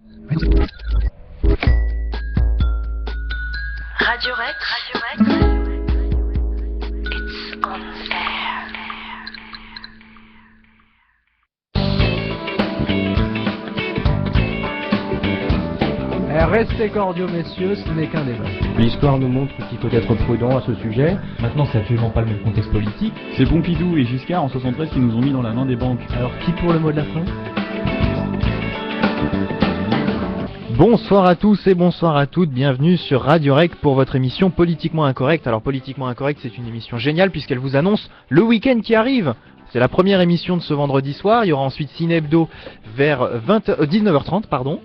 Radio Rec, it's on air. Restez cordiaux, messieurs, ce n'est qu'un débat. L'histoire nous montre qu'il faut être prudent à ce sujet. Maintenant, c'est absolument pas le même contexte politique. C'est Pompidou et Giscard en 73 qui nous ont mis dans la main des banques. Alors, qui pour le mot de la fin ? Bonsoir à tous et bonsoir à toutes, bienvenue sur Radio Rec pour votre émission Politiquement Incorrect. Alors Politiquement Incorrect, c'est une émission géniale puisqu'elle vous annonce le week-end qui arrive. C'est la première émission de ce vendredi soir, il y aura ensuite Ciné Hebdo vers 19h30, pardon.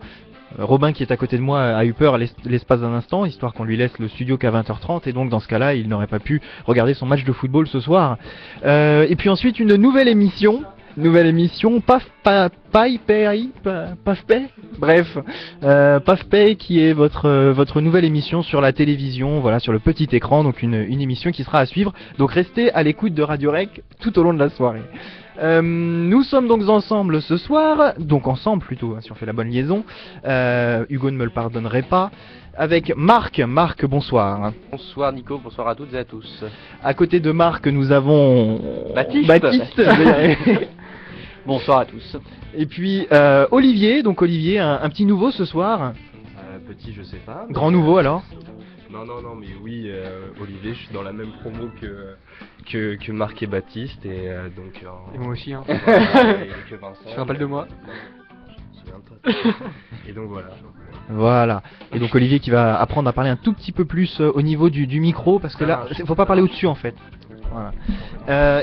Robin qui est à côté de moi a eu peur l'espace d'un instant, histoire qu'on lui laisse le studio qu'à 20h30, et donc dans ce cas-là, il n'aurait pas pu regarder son match de football ce soir. Et puis ensuite une nouvelle émission, Paf Pay, qui est votre nouvelle émission sur la télévision, voilà, sur le petit écran, donc une émission qui sera à suivre. Donc restez à l'écoute de Radio Rec tout au long de la soirée. Nous sommes donc ensemble ce soir, plutôt, si on fait la bonne liaison. Hugo ne me le pardonnerait pas. Avec Marc, bonsoir. Bonsoir Nico, bonsoir à toutes et à tous. À côté de Marc, nous avons Baptiste. Bonsoir à tous. Et puis Olivier, un petit nouveau ce soir. Petit, je sais pas. Grand nouveau alors. Non, mais oui, Olivier, je suis dans la même promo que Marc et Baptiste, et donc... Et moi aussi, hein. Et que Vincent. Tu te rappelles de moi ? Je me souviens de toi. Et donc voilà. Voilà. Et donc Olivier qui va apprendre à parler un tout petit peu plus au niveau du micro, parce que là, faut pas parler au-dessus en fait. Voilà.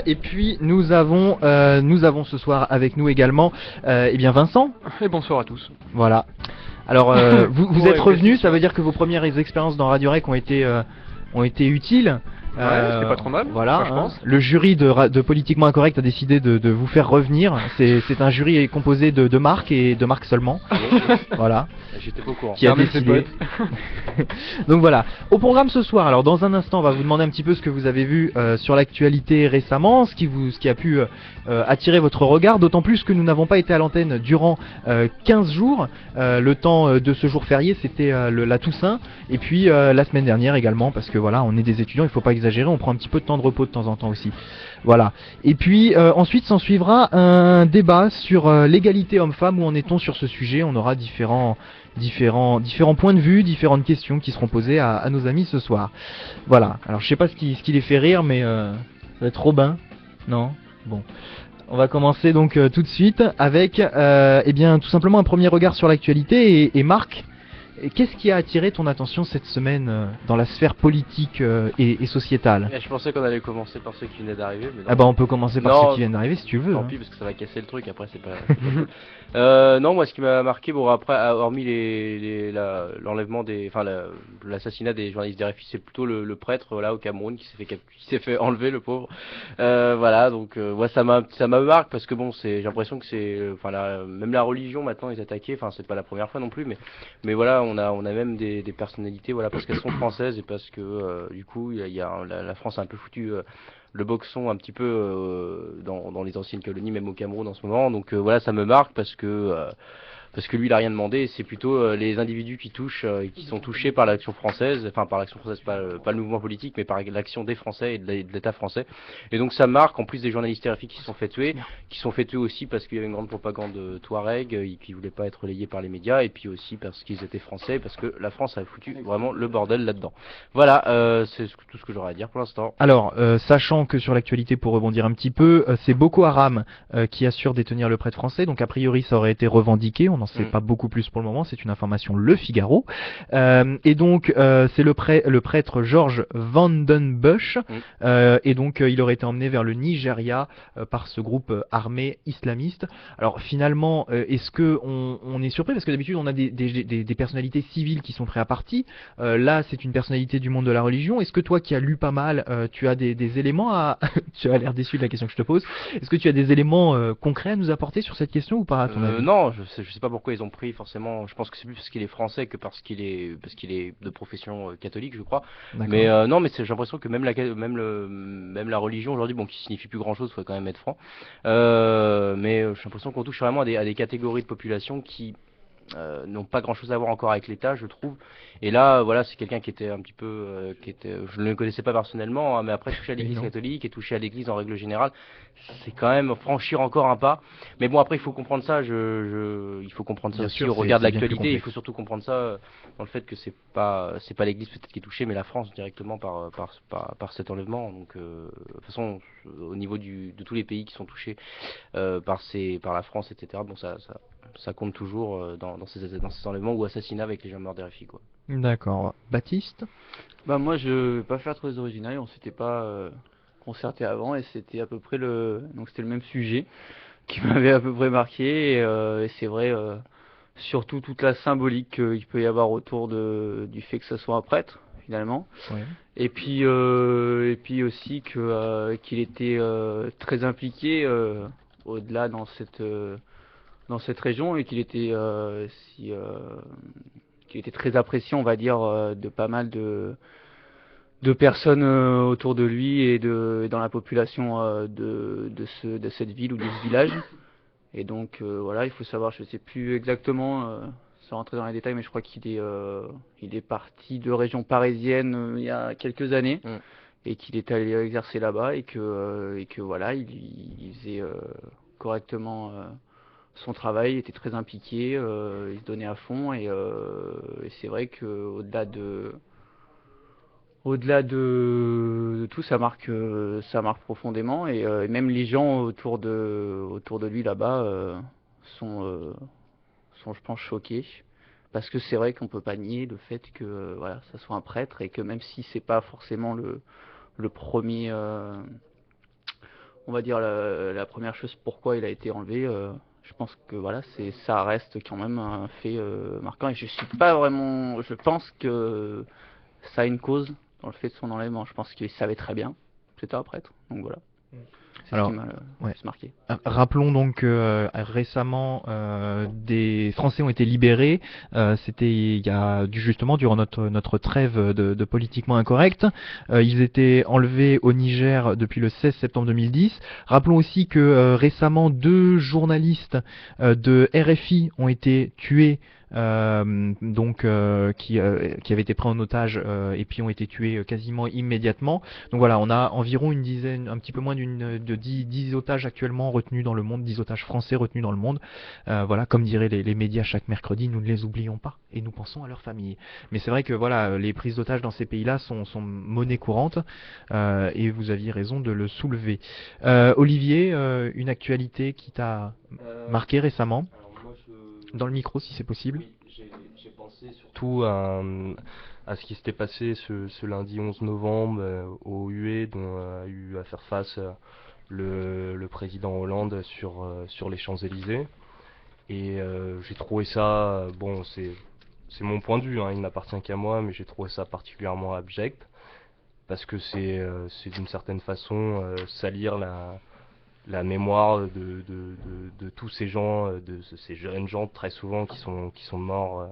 Et puis nous avons ce soir avec nous également Vincent. Et bonsoir à tous. Voilà. Alors vous êtes revenus, ça veut dire que vos premières expériences dans Radio Rec ont été utiles. C'était pas trop mal. Voilà, je pense. Le jury de Politiquement Incorrect a décidé de vous faire revenir. C'est un jury composé de Marc et de Marc seulement. Voilà. J'étais pas au courant. Qui a décidé. Donc voilà. Au programme ce soir. Alors dans un instant, on va vous demander un petit peu ce que vous avez vu sur l'actualité récemment, ce qui a pu attirer votre regard. D'autant plus que nous n'avons pas été à l'antenne durant 15 jours. Le temps de ce jour férié, c'était la Toussaint. Et puis la semaine dernière également, parce que voilà, on est des étudiants, il faut pas exagérer, on prend un petit peu de temps de repos de temps en temps aussi. Voilà. Et puis ensuite s'en suivra un débat sur l'égalité homme-femme. Où en est-on sur ce sujet? On aura différents points de vue, différentes questions qui seront posées à nos amis ce soir. Voilà. Alors je sais pas ce qui les fait rire, mais ça va être Robin. Non? Bon. On va commencer donc tout de suite avec tout simplement un premier regard sur l'actualité et Marc. Qu'est-ce qui a attiré ton attention cette semaine dans la sphère politique et sociétale? Je pensais qu'on allait commencer par ceux qui venaient d'arriver. Mais non. On peut commencer par ceux qui viennent d'arriver si tu veux. Tant pis, parce que ça va casser le truc, après c'est pas cool. Non, moi ce qui m'a marqué, après, hormis l'enlèvement l'assassinat des journalistes RFI, c'est plutôt le prêtre là au Cameroun qui s'est fait enlever, le pauvre. Voilà, donc ouais, ça m'a marqué parce que bon, j'ai l'impression que c'est même la religion maintenant est attaquée, c'est pas la première fois non plus, mais voilà, on a même des personnalités, voilà, parce qu'elles sont françaises et parce que du coup la France a un peu foutu le boxon un petit peu dans les anciennes colonies, même au Cameroun en ce moment. Donc voilà, ça me marque parce que lui il a rien demandé, c'est plutôt les individus qui sont touchés par l'action française, par l'action française, pas le mouvement politique, mais par l'action des Français et de l'État français. Et donc ça marque, en plus des journalistes RFI qui se sont fait tuer aussi parce qu'il y avait une grande propagande touareg, qui voulaient pas être relayés par les médias, et puis aussi parce qu'ils étaient français, parce que la France a foutu vraiment le bordel là-dedans. Voilà, c'est tout ce que j'aurais à dire pour l'instant. Alors, sachant que sur l'actualité, pour rebondir un petit peu, c'est Boko Haram qui assure détenir le prêtre français, donc a priori ça aurait été revendiqué, on n'en sait pas beaucoup plus pour le moment, c'est une information Le Figaro. Et donc c'est le prêtre George Vandenbush, et donc il aurait été emmené vers le Nigeria par ce groupe armé islamiste. Alors finalement, est-ce que on est surpris, parce que d'habitude on a des personnalités civiles qui sont prêtes à partie. Là c'est une personnalité du monde de la religion. Est-ce que toi qui as lu pas mal, tu as des éléments à tu as l'air déçu de la question que je te pose. Est-ce que tu as des éléments concrets à nous apporter sur cette question ou pas, à ton avis? Non, je sais pas pourquoi ils ont pris forcément. Je pense que c'est plus parce qu'il est français que parce qu'il est de profession catholique, je crois. Mais non, mais j'ai l'impression que même la religion aujourd'hui, bon, qui signifie plus grand chose, faut quand même être franc. Mais j'ai l'impression qu'on touche vraiment à des catégories de population qui n'ont pas grand-chose à voir encore avec l'État, je trouve. Et là, voilà, c'est quelqu'un qui était un petit peu, je ne le connaissais pas personnellement, hein, mais après touché à l'Église catholique et touché à l'Église en règle générale, c'est quand même franchir encore un pas. Mais bon, après, il faut comprendre ça. Il faut comprendre ça Bien aussi sûr, au regard de c'est bien plus l'actualité. Il complexe. faut surtout comprendre ça dans le fait que c'est pas l'Église peut-être qui est touchée, mais la France directement par cet enlèvement. Donc, de toute façon, au niveau de tous les pays qui sont touchés par la France, etc. Bon, ça compte toujours dans ces enlèvements ou assassinats avec les gens morts d'RFI, quoi. D'accord. Baptiste? Bah moi je vais pas faire très original, on s'était pas concerté avant et c'était à peu près donc c'était le même sujet qui m'avait à peu près marqué et c'est vrai surtout toute la symbolique qu'il peut y avoir autour du fait que ça soit un prêtre finalement. Oui. Et puis aussi qu'il était très impliqué au-delà dans cette région et qu'il était qu'il était très apprécié, on va dire, de pas mal de personnes autour de lui et dans la population de cette ville ou de ce village. Et donc voilà, il faut savoir, je ne sais plus exactement, sans rentrer dans les détails, mais je crois qu'il est parti de région parisienne il y a quelques années et qu'il est allé exercer là-bas et que voilà, il faisait correctement son travail, il était très impliqué, il se donnait à fond et c'est vrai que au-delà de tout, ça marque profondément et même les gens autour de lui là-bas sont je pense choqués parce que c'est vrai qu'on peut pas nier le fait que voilà, ça soit un prêtre et que même si c'est pas forcément le premier on va dire la première chose pourquoi il a été enlevé, je pense que voilà, ça reste quand même un fait marquant et je pense que ça a une cause dans le fait de son enlèvement. Je pense qu'il savait très bien que c'était un prêtre, donc voilà. C'est Alors, ce qui m'a plus marqué. Rappelons donc que récemment des Français ont été libérés. C'était il y a justement durant notre trêve de politiquement incorrect. Ils étaient enlevés au Niger depuis le 16 septembre 2010. Rappelons aussi que récemment 2 journalistes de RFI ont été tués. Qui avaient été pris en otage et puis ont été tués quasiment immédiatement. Donc voilà, on a environ une dizaine, un petit peu moins de 10 otages actuellement retenus dans le monde, 10 otages français retenus dans le monde. Voilà, comme diraient les médias chaque mercredi, nous ne les oublions pas et nous pensons à leurs familles. Mais c'est vrai que voilà, les prises d'otages dans ces pays-là sont monnaie courante et vous aviez raison de le soulever. Olivier, une actualité qui t'a marqué récemment? Dans le micro, si c'est possible. Oui, j'ai pensé surtout à ce qui s'était passé ce lundi 11 novembre au UE, dont a eu à faire face le président Hollande sur les Champs-Élysées. Et j'ai trouvé ça, bon, c'est mon point de vue, hein, il n'appartient qu'à moi, mais j'ai trouvé ça particulièrement abject, parce que c'est d'une certaine façon salir la mémoire de tous ces gens, de ces jeunes gens très souvent qui sont morts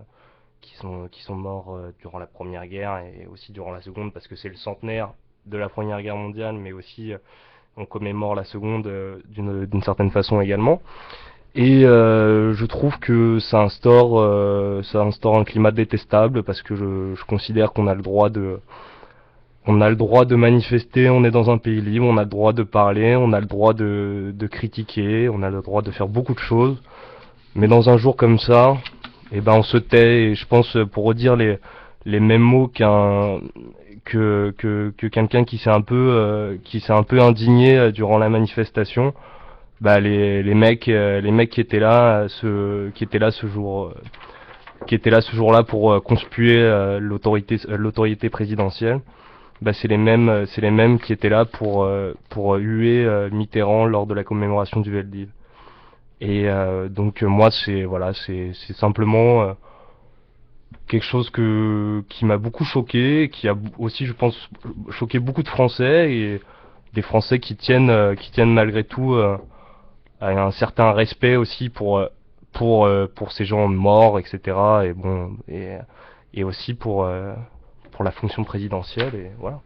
durant la Première Guerre et aussi durant la Seconde, parce que c'est le centenaire de la Première Guerre mondiale, mais aussi on commémore la Seconde d'une certaine façon également. Et je trouve que ça instaure un climat détestable, parce que je considère qu'on a le droit de manifester, on est dans un pays libre, on a le droit de parler, on a le droit de critiquer, on a le droit de faire beaucoup de choses. Mais dans un jour comme ça, eh ben on se tait, et je pense, pour redire les mêmes mots que quelqu'un qui s'est un peu indigné durant la manifestation, bah les mecs qui étaient là ce jour-là pour conspuer l'autorité présidentielle. Bah c'est les mêmes qui étaient là pour huer Mitterrand lors de la commémoration du Veldiv. Et donc moi c'est simplement quelque chose qui m'a beaucoup choqué, qui a aussi, je pense, choqué beaucoup de Français, et des Français qui tiennent malgré tout à un certain respect aussi pour ces gens morts, etc. Et bon, et aussi pour la fonction présidentielle, et voilà.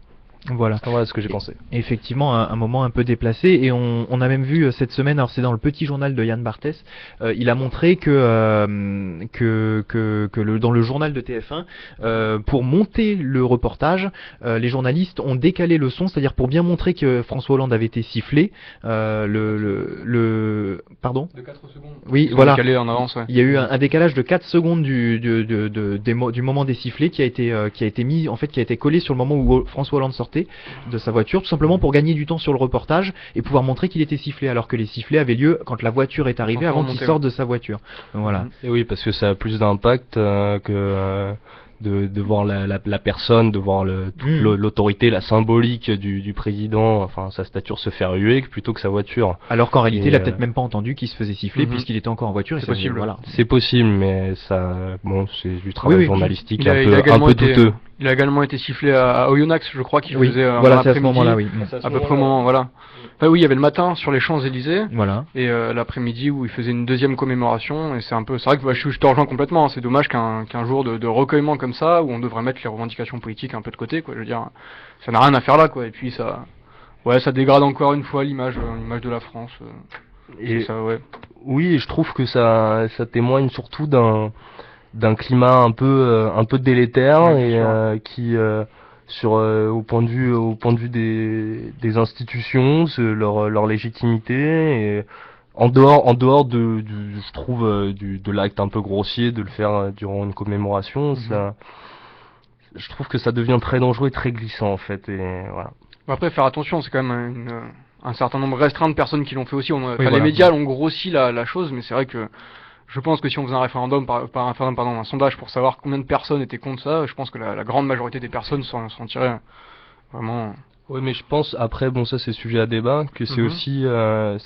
Voilà. Voilà ce que j'ai pensé. Effectivement, un moment un peu déplacé, et on a même vu cette semaine, alors c'est dans le petit journal de Yann Barthès, il a montré que dans le journal de TF1, pour monter le reportage, les journalistes ont décalé le son, c'est-à-dire pour bien montrer que François Hollande avait été sifflé, pardon ? De 4 secondes. Oui, Ils ont voilà. décalé en avance, ouais. Il y a eu un décalage de 4 secondes du moment des sifflets qui a été mis, en fait, qui a été collé sur le moment où François Hollande sortait de sa voiture, tout simplement pour gagner du temps sur le reportage et pouvoir montrer qu'il était sifflé, alors que les sifflets avaient lieu quand la voiture est arrivée, avant qu'il sorte de sa voiture. Donc, voilà. Et oui, parce que ça a plus d'impact que de voir la personne, de voir l'autorité, la symbolique du président, enfin sa stature se faire huer, plutôt que sa voiture. Alors qu'en réalité, Et il a peut-être même pas entendu qu'il se faisait siffler, Mhm. puisqu'il était encore en voiture. Et C'est ça, possible. Voilà. C'est possible, mais ça, bon, c'est du travail Oui, oui. journalistique Il a un également peu été- douteux. Il a également été sifflé à Oyonnax, je crois, qu'il Oui, faisait voilà, dans c'est à ce l'après-midi. moment-là, oui. À peu près au moment, voilà. Enfin, oui, il y avait le matin sur les Champs-Élysées, Voilà. et l'après-midi où il faisait une deuxième commémoration, et c'est vrai que je te rejoins complètement, hein. C'est dommage qu'un jour de recueillement comme ça, où on devrait mettre les revendications politiques un peu de côté, quoi, je veux dire, ça n'a rien à faire là, quoi, et puis ça dégrade encore une fois l'image de la France. Et Ça, ouais. oui, et je trouve que ça témoigne surtout d'un climat un peu délétère, Ouais, et qui au point de vue des institutions, leur légitimité, et en dehors je trouve de l'acte un peu grossier de le faire durant une commémoration, je trouve que ça devient très dangereux et très glissant en fait, et voilà. Après, faire attention, c'est quand même un certain nombre restreint de personnes qui l'ont fait aussi. Les voilà. médias ont grossi la chose, mais c'est vrai que je pense que si on faisait un référendum, un sondage pour savoir combien de personnes étaient contre ça, je pense que la grande majorité des personnes s'en tiraient vraiment. Oui, mais je pense, après, bon, ça c'est sujet à débat, que c'est Mhm. aussi ce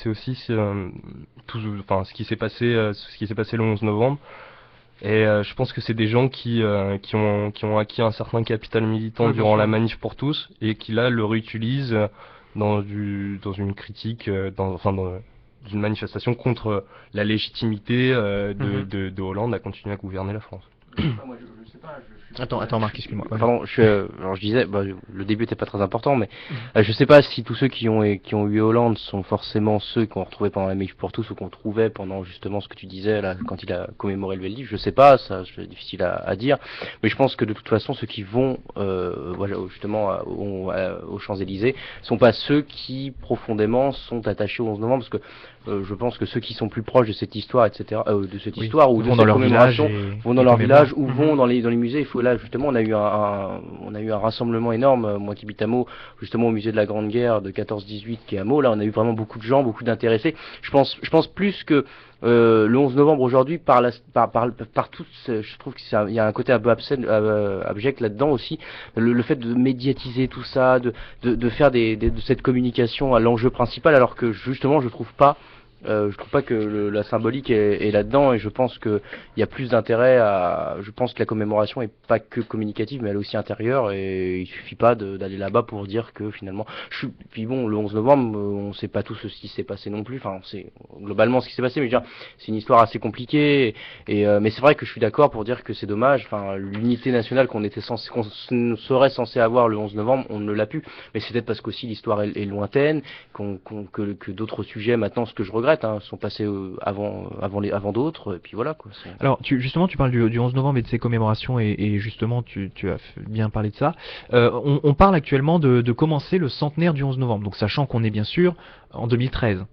qui s'est passé le 11 novembre. Et je pense que c'est des gens qui ont acquis un certain capital militant Ouais, bien durant sûr. la manif pour tous, et qui là le réutilisent dans une critique, d'une manifestation contre la légitimité de Hollande à continuer à gouverner la France. Attends, Marc, excuse-moi. Pardon, alors je disais, le début était pas très important, mais je sais pas si tous ceux qui ont eu Hollande sont forcément ceux qu'on retrouvait pendant la manif pour tous, ou qu'on trouvait pendant justement ce que tu disais là quand il a commémoré le Veldiv. Je sais pas, ça c'est difficile à dire, mais je pense que de toute façon ceux qui vont justement aux Champs-Élysées sont pas ceux qui profondément sont attachés au 11 novembre, parce que je pense que ceux qui sont plus proches de cette histoire, etc., de cette Oui, histoire ou de vont cette dans leur village commémoration, et vont dans leur commémorent. village ou vont dans les musées. Il faut là justement, on a eu un rassemblement énorme, moi qui habite à Meaux, justement au musée de la Grande Guerre de 14-18 qui est à Meaux. Là, on a eu vraiment beaucoup de gens, beaucoup d'intéressés. Je pense plus que le 11 novembre aujourd'hui, par tout, je trouve qu'il y a un côté un peu abject là-dedans aussi, le fait de médiatiser tout ça, de faire de cette communication à l'enjeu principal, alors que justement je trouve pas que la symbolique est là-dedans, et je pense que il y a plus d'intérêt je pense que la commémoration est pas que communicative, mais elle est aussi intérieure, et il suffit pas d'aller là-bas pour dire que finalement, puis bon, le 11 novembre, on sait pas tout ce qui s'est passé non plus, enfin, on sait globalement ce qui s'est passé, mais je veux dire, c'est une histoire assez compliquée, mais c'est vrai que je suis d'accord pour dire que c'est dommage, enfin, l'unité nationale qu'on serait censé avoir le 11 novembre, on ne l'a plus, mais c'est peut-être parce qu'aussi l'histoire est lointaine, que d'autres sujets maintenant, ce que je regrette, sont passés avant d'autres, et puis voilà quoi. Alors, justement, tu parles du 11 novembre et de ses commémorations, et justement, tu as bien parlé de ça. On parle actuellement de commencer le centenaire du 11 novembre, donc sachant qu'on est bien sûr en 2013.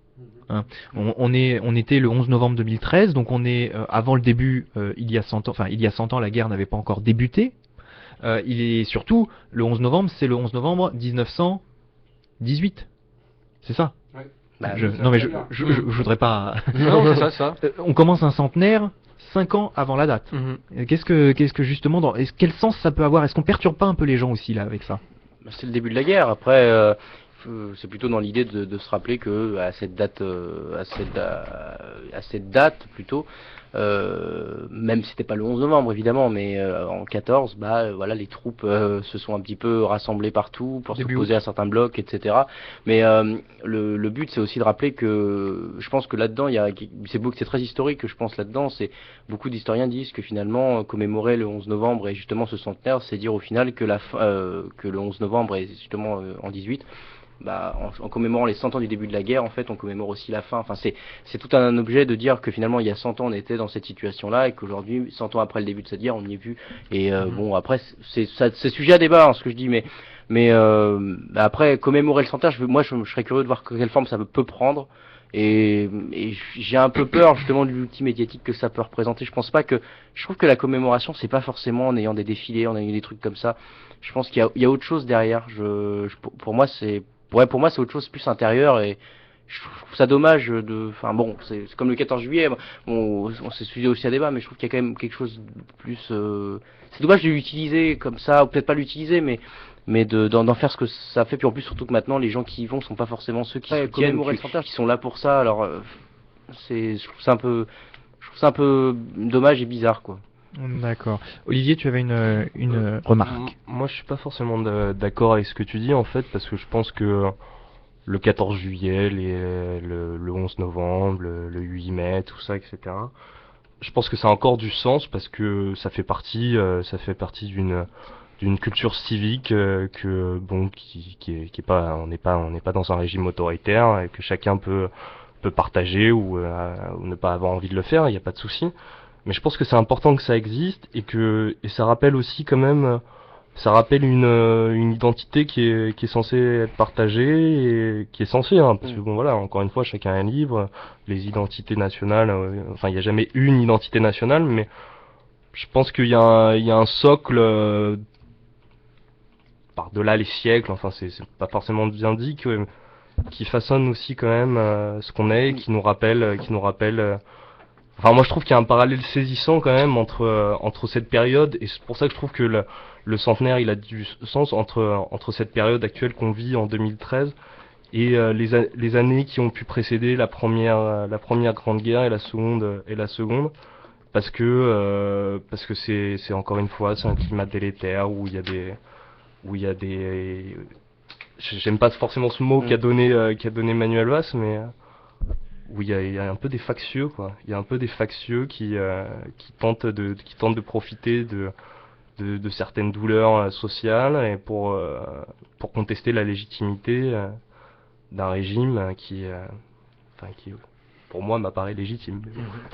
Hein. On était le 11 novembre 2013, donc on est avant le début, il y a 100 ans, enfin il y a 100 ans, la guerre n'avait pas encore débuté. Il est surtout, le 11 novembre, c'est le 11 novembre 1918. C'est ça? Non mais je voudrais pas. Non, c'est ça. On commence un centenaire 5 ans avant la date. Mhm. Qu'est-ce que justement, quel sens ça peut avoir? Est-ce qu'on perturbe pas un peu les gens aussi là avec ça? C'est le début de la guerre. Après, c'est plutôt dans l'idée de se rappeler que à cette date plutôt, même si c'était pas le 11 novembre évidemment, mais en 14, voilà, les troupes se sont un petit peu rassemblées partout pour Début s'opposer août. à certains blocs, etc. Mais le but, c'est aussi de rappeler que je pense que là-dedans, c'est très historique. Je pense là-dedans, c'est beaucoup d'historiens disent que finalement commémorer le 11 novembre et justement ce centenaire, c'est dire au final que que le 11 novembre est justement en 18. En commémorant les 100 ans du début de la guerre, en fait, on commémore aussi la fin. Enfin, c'est tout un objet de dire que finalement, il y a 100 ans, on était dans cette situation-là, et qu'aujourd'hui, 100 ans après le début de cette guerre, on n'y est plus. Et bon, après, c'est sujet à débat, hein, ce que je dis, mais après, commémorer le centenaire, je serais curieux de voir quelle forme ça peut prendre. Et j'ai un peu peur justement de l'outil médiatique que ça peut représenter. Je trouve que la commémoration, c'est pas forcément en ayant des défilés, en ayant des trucs comme ça. Je pense qu'il y a autre chose derrière. Pour moi, pour moi, c'est autre chose plus intérieur, et je trouve ça dommage enfin bon, c'est comme le 14 juillet, on s'est sujet aussi à débat, mais je trouve qu'il y a quand même quelque chose de plus, c'est dommage de l'utiliser comme ça, ou peut-être pas l'utiliser, mais d'en faire ce que ça fait. Puis en plus, surtout que maintenant, les gens qui y vont sont pas forcément ceux qui soutiennent, ou qui sont là pour ça. Alors, je trouve ça un peu dommage et bizarre, quoi. D'accord. Olivier, tu avais une remarque. Moi, je suis pas forcément d'accord avec ce que tu dis en fait, parce que je pense que le 14 juillet, le 11 novembre, le 8 mai, tout ça, etc. Je pense que ça a encore du sens parce que ça fait partie d'une culture civique qui est pas, on n'est pas dans un régime autoritaire et que chacun peut partager ou ne pas avoir envie de le faire, il n'y a pas de souci. Mais je pense que c'est important que ça existe et ça rappelle aussi quand même, ça rappelle une identité qui est censée être partagée et qui est censée, hein, parce que bon voilà, encore une fois, chacun est libre. Les identités nationales, enfin il n'y a jamais une identité nationale, mais je pense qu'il y a un socle par-delà les siècles. Enfin c'est pas forcément bien dit qui façonne aussi quand même ce qu'on est, qui nous rappelle. Enfin, moi je trouve qu'il y a un parallèle saisissant quand même entre cette période, et c'est pour ça que je trouve que le centenaire il a du sens entre cette période actuelle qu'on vit en 2013 et les années qui ont pu précéder la première grande guerre et la seconde parce que c'est encore une fois c'est un climat délétère où il y a des j'aime pas forcément ce mot qu'a donné Manuel Valls, mais où il y a un peu des factieux, quoi. Il y a un peu des factieux qui tentent de profiter de certaines douleurs sociales et pour contester la légitimité d'un régime qui pour moi m'apparaît légitime.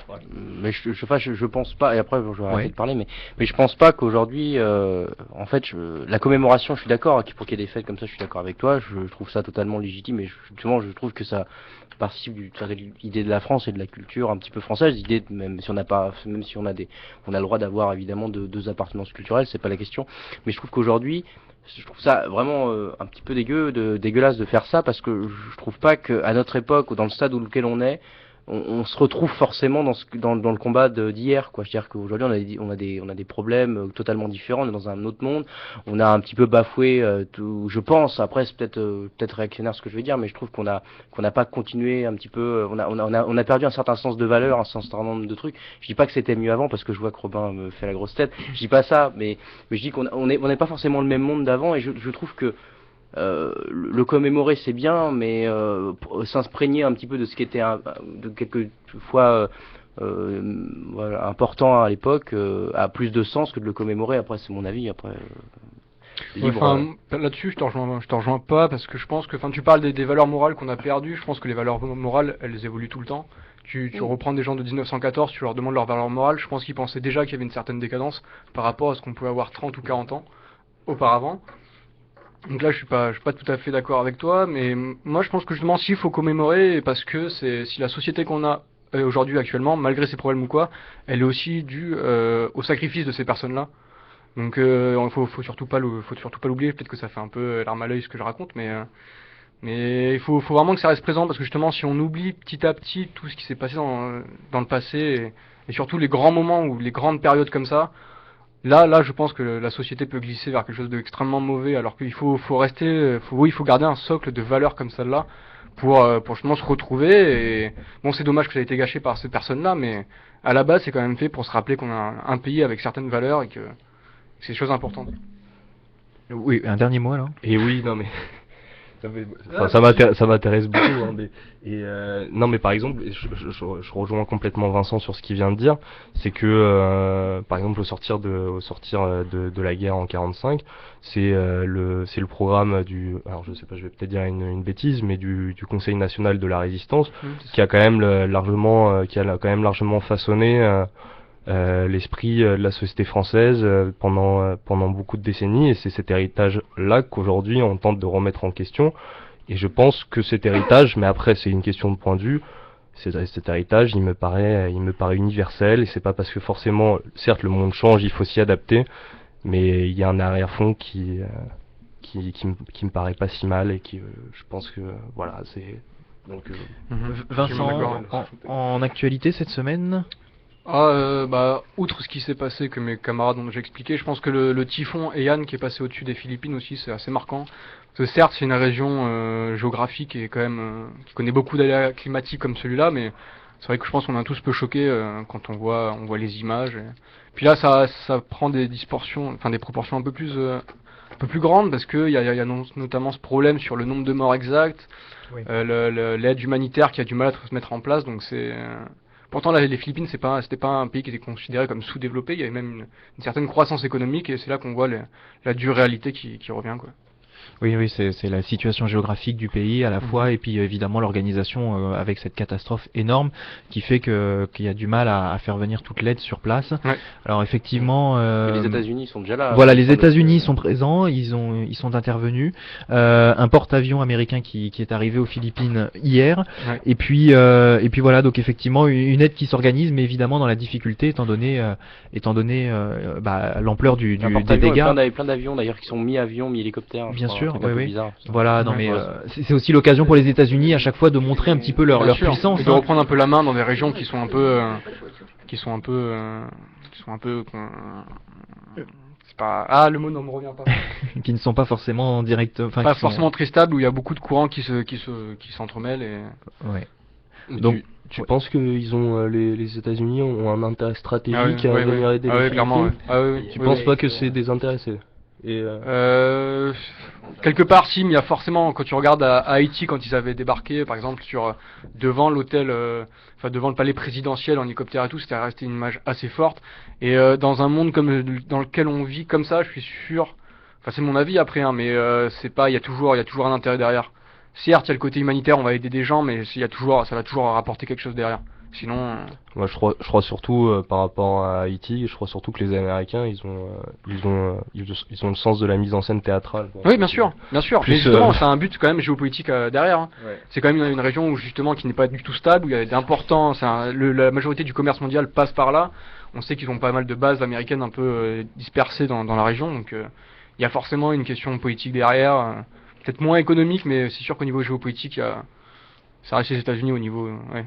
Ouais. Mais je pense pas, et après je vais arrêter de parler, mais je pense pas qu'aujourd'hui, en fait, la commémoration, je suis d'accord, pour qu'il y ait des fêtes comme ça, je suis d'accord avec toi, je trouve ça totalement légitime, et justement, je trouve que ça participe de l'idée de la France et de la culture un petit peu française, l'idée, même si on a on a le droit d'avoir évidemment deux appartenances culturelles, c'est pas la question, mais je trouve qu'aujourd'hui, je trouve ça vraiment un petit peu dégueulasse de faire ça, parce que je trouve pas qu'à notre époque, ou dans le stade auquel on est, on se retrouve forcément dans le combat d'hier, quoi. C'est-à-dire qu'aujourd'hui on a des problèmes totalement différents, on est dans un autre monde, on a un petit peu bafoué tout, je pense. Après c'est peut-être réactionnaire ce que je vais dire, mais je trouve qu'on n'a pas continué un petit peu, on a perdu un certain sens de valeur, un certain nombre de trucs. Je dis pas que c'était mieux avant parce que je vois que Robin me fait la grosse tête. Je dis pas ça, mais je dis qu'on n'est pas forcément le même monde d'avant, et je trouve que le commémorer c'est bien, mais s'imprégner un petit peu de ce qui était de quelquefois voilà, important à l'époque a plus de sens que de le commémorer. Après c'est mon avis, après libre. Là-dessus je te rejoins pas, parce que je pense que tu parles des valeurs morales qu'on a perdues. Je pense que les valeurs morales elles évoluent tout le temps. Tu reprends des gens de 1914, tu leur demandes leurs valeurs morales, je pense qu'ils pensaient déjà qu'il y avait une certaine décadence par rapport à ce qu'on pouvait avoir 30 ou 40 ans auparavant. Donc là, je suis pas tout à fait d'accord avec toi, mais moi, je pense que justement, s'il faut commémorer, parce que si la société qu'on a aujourd'hui actuellement, malgré ses problèmes ou quoi, elle est aussi due au sacrifice de ces personnes-là. Donc, faut surtout pas l'oublier. Peut-être que ça fait un peu larme à l'œil ce que je raconte, mais il faut vraiment que ça reste présent, parce que justement, si on oublie petit à petit tout ce qui s'est passé dans le passé, et surtout les grands moments ou les grandes périodes comme ça. Là, je pense que la société peut glisser vers quelque chose d'extrêmement mauvais, alors qu'il faut garder un socle de valeurs comme celle-là pour justement se retrouver. Et bon, c'est dommage que ça ait été gâché par ces personnes-là, mais à la base, c'est quand même fait pour se rappeler qu'on a un pays avec certaines valeurs et que c'est des choses importantes. Oui, un dernier mot alors. Et oui, non mais ça m'intéresse beaucoup. Hein, non mais par exemple, je rejoins complètement Vincent sur ce qu'il vient de dire, c'est que par exemple au sortir de la guerre en 45, c'est le programme alors je sais pas, je vais peut-être dire une bêtise, mais du Conseil national de la résistance qui a quand même largement façonné l'esprit de la société française pendant beaucoup de décennies, et c'est cet héritage-là qu'aujourd'hui on tente de remettre en question. Et je pense que cet héritage, mais après c'est une question de point de vue, cet héritage il me paraît universel, et c'est pas parce que forcément, certes le monde change, il faut s'y adapter, mais il y a un arrière-fond qui me paraît pas si mal, et qui je pense que voilà, c'est donc Vincent, en actualité cette semaine. Outre ce qui s'est passé, que mes camarades ont déjà expliqué, je pense que le typhon Haiyan qui est passé au-dessus des Philippines aussi, c'est assez marquant. Parce que certes, c'est une région géographique et quand même qui connaît beaucoup d'aléas climatiques comme celui-là, mais c'est vrai que je pense qu'on est tous peu choqués quand on voit les images. Puis là, ça prend des proportions un peu plus grandes, parce que il y a notamment ce problème sur le nombre de morts exacts, Oui. l'aide humanitaire qui a du mal à se mettre en place, donc c'est pourtant, là, les Philippines, c'était pas un pays qui était considéré comme sous-développé. Il y avait même une certaine croissance économique, et c'est là qu'on voit la dure réalité qui revient, quoi. Oui, c'est la situation géographique du pays à la fois, et puis évidemment l'organisation avec cette catastrophe énorme qui fait qu'il y a du mal à faire venir toute l'aide sur place. Ouais. Alors effectivement, Les États-Unis sont déjà là. voilà, les États-Unis sont présents, ils sont intervenus. Un porte-avions américain qui est arrivé aux Philippines hier. Ouais. Et puis voilà, donc effectivement une aide qui s'organise, mais évidemment dans la difficulté étant donné l'ampleur des dégâts. Il y a plein d'avions d'ailleurs qui sont mi-avions, mi-hélicoptères. Bien sûr, un truc un peu oui. bizarre. Voilà, non Ouais, mais ouais. C'est aussi l'occasion pour les États-Unis à chaque fois de montrer un petit peu leur Bien sûr, puissance. et de reprendre un peu la main dans des régions qui sont un peu c'est pas le mot ne me revient pas. qui ne sont pas forcément direct, enfin Pas qui sont- forcément très stables, où il y a beaucoup de courants qui s'entremêlent et Ouais. donc tu penses que les États-Unis ont un intérêt stratégique à venir aider les clairement. Philippines? Tu penses pas que c'est désintéressé? Et Quelque part, si, mais il y a forcément, quand tu regardes à Haïti, quand ils avaient débarqué, par exemple, devant l'hôtel, devant le palais présidentiel en hélicoptère et tout, c'était resté une image assez forte. Et dans un monde dans lequel on vit comme ça, je suis sûr, c'est mon avis après, hein, mais c'est pas, il y a toujours un intérêt derrière. Certes, il y a le côté humanitaire, on va aider des gens, mais ça va toujours rapporter quelque chose derrière. Sinon, moi je crois surtout par rapport à Haïti, je crois surtout que les Américains ils ont le sens de la mise en scène théâtrale. oui, bien sûr. Mais justement, c'est un but quand même géopolitique derrière. Hein. Ouais. C'est quand même une région où justement qui n'est pas du tout stable, où il y a d'importants. La majorité du commerce mondial passe par là. On sait qu'ils ont pas mal de bases américaines un peu dispersées dans la région, donc il y a forcément une question politique derrière, peut-être moins économique, mais c'est sûr qu'au niveau géopolitique, ça reste les États-Unis au niveau. Ouais.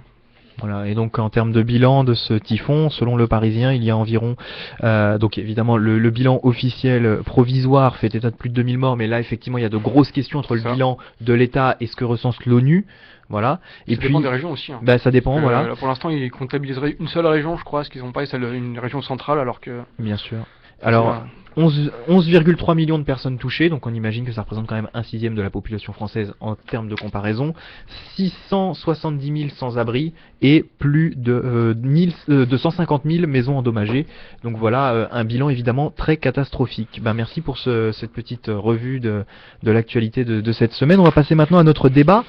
Voilà, et donc en termes de bilan de ce typhon, selon le Parisien, il y a environ, donc évidemment le bilan officiel provisoire fait état de plus de 2000 morts, mais là effectivement il y a de grosses questions entre le bilan de l'État et ce que recense l'ONU, voilà. Et Ça puis dépend des régions aussi. Hein. ça dépend, voilà. Là, pour l'instant, ils comptabiliseraient une seule région, je crois, parce qu'ils n'ont pas une région centrale, alors que. Bien sûr. Alors, 11,3 millions de personnes touchées, donc on imagine que ça représente quand même 1/6 de la population française en termes de comparaison, 670 000 sans-abri et plus de 250 000 maisons endommagées. Donc voilà, un bilan évidemment très catastrophique. Merci pour cette petite revue de l'actualité de cette semaine. On va passer maintenant à notre débat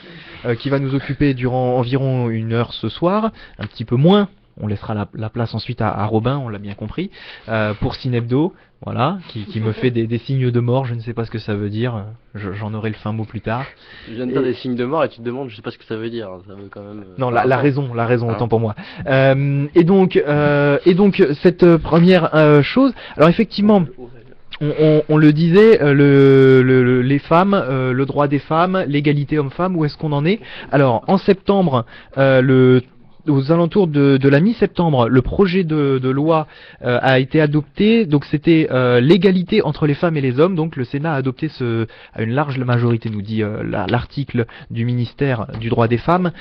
qui va nous occuper durant environ 1 heure ce soir, un petit peu moins. On laissera la place ensuite à Robin, on l'a bien compris, pour Cinebdo, voilà, qui me fait des signes de mort, je ne sais pas ce que ça veut dire, j'en aurai le fin mot plus tard. Tu viens de faire des signes de mort et tu te demandes, je sais pas ce que ça veut dire, ça veut quand même... Non, la raison, autant pour moi. Et donc cette première chose, alors effectivement... On le disait, les femmes, le droit des femmes, l'égalité homme-femme, où est-ce qu'on en est? Alors, en septembre, le aux alentours de la mi-septembre, le projet de loi a été adopté. Donc c'était l'égalité entre les femmes et les hommes. Donc le Sénat a adopté à une large majorité, nous dit l'article du ministère du droit des femmes.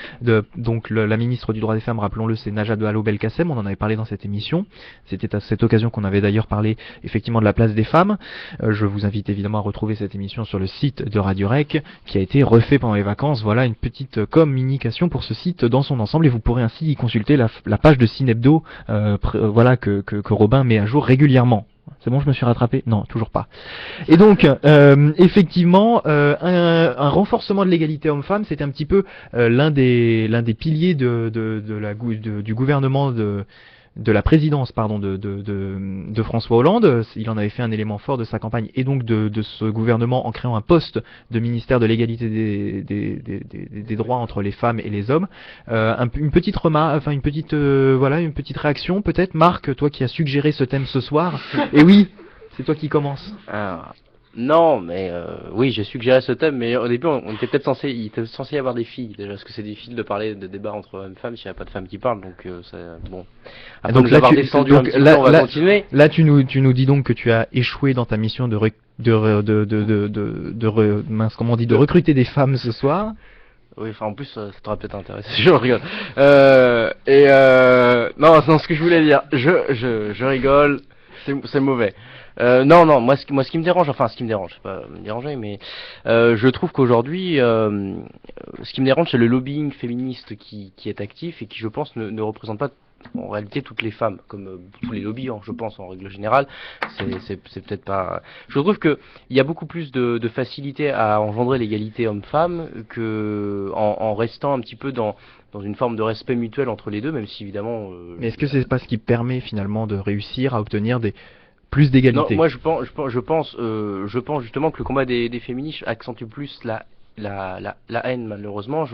Donc la ministre du droit des femmes, rappelons-le, c'est Najat Vallaud-Belkacem. On en avait parlé dans cette émission. C'était à cette occasion qu'on avait d'ailleurs parlé effectivement de la place des femmes. Je vous invite évidemment à retrouver cette émission sur le site de Radio Rec qui a été refait pendant les vacances. Voilà une petite communication pour ce site dans son ensemble et vous pourrez ainsi y consulter la page de Cinebdo voilà que Robin met à jour régulièrement. C'est bon, je me suis rattrapé? Non, toujours pas. Et donc, effectivement, un renforcement de l'égalité homme-femme, c'était un petit peu l'un des piliers du gouvernement de la présidence de François Hollande. Il en avait fait un élément fort de sa campagne et donc de ce gouvernement en créant un poste de ministère de l'égalité des droits entre les femmes et les hommes. Une petite remarque, enfin une petite réaction peut-être. Marc, toi qui as suggéré ce thème ce soir. Et oui, c'est toi qui commence. Non, mais oui, j'ai suggéré ce thème, mais au début, il était censé y avoir des filles déjà, parce que c'est difficile de parler de débat entre hommes et femmes s'il n'y a pas de femmes qui parlent, donc bon. Après donc nous avoir descendu un petit peu, on va continuer. Là, tu nous dis donc que tu as échoué dans ta mission de recruter des femmes ce soir. Oui, enfin en plus ça t'aurait peut-être intéressé. Je rigole. Non, ce que je voulais dire, je rigole, c'est mauvais. Non, moi ce qui me dérange, c'est pas me déranger, mais je trouve qu'aujourd'hui, ce qui me dérange, c'est le lobbying féministe qui est actif et qui, je pense, ne représente pas en réalité toutes les femmes, comme tous les lobbies, je pense, en règle générale. C'est peut-être pas. Je trouve que il y a beaucoup plus de facilité à engendrer l'égalité homme-femme que en restant un petit peu dans une forme de respect mutuel entre les deux, même si évidemment. Mais est-ce que c'est pas ce qui permet finalement de réussir à obtenir plus d'égalité? Non, moi je pense justement que le combat des féministes accentue plus la haine, malheureusement.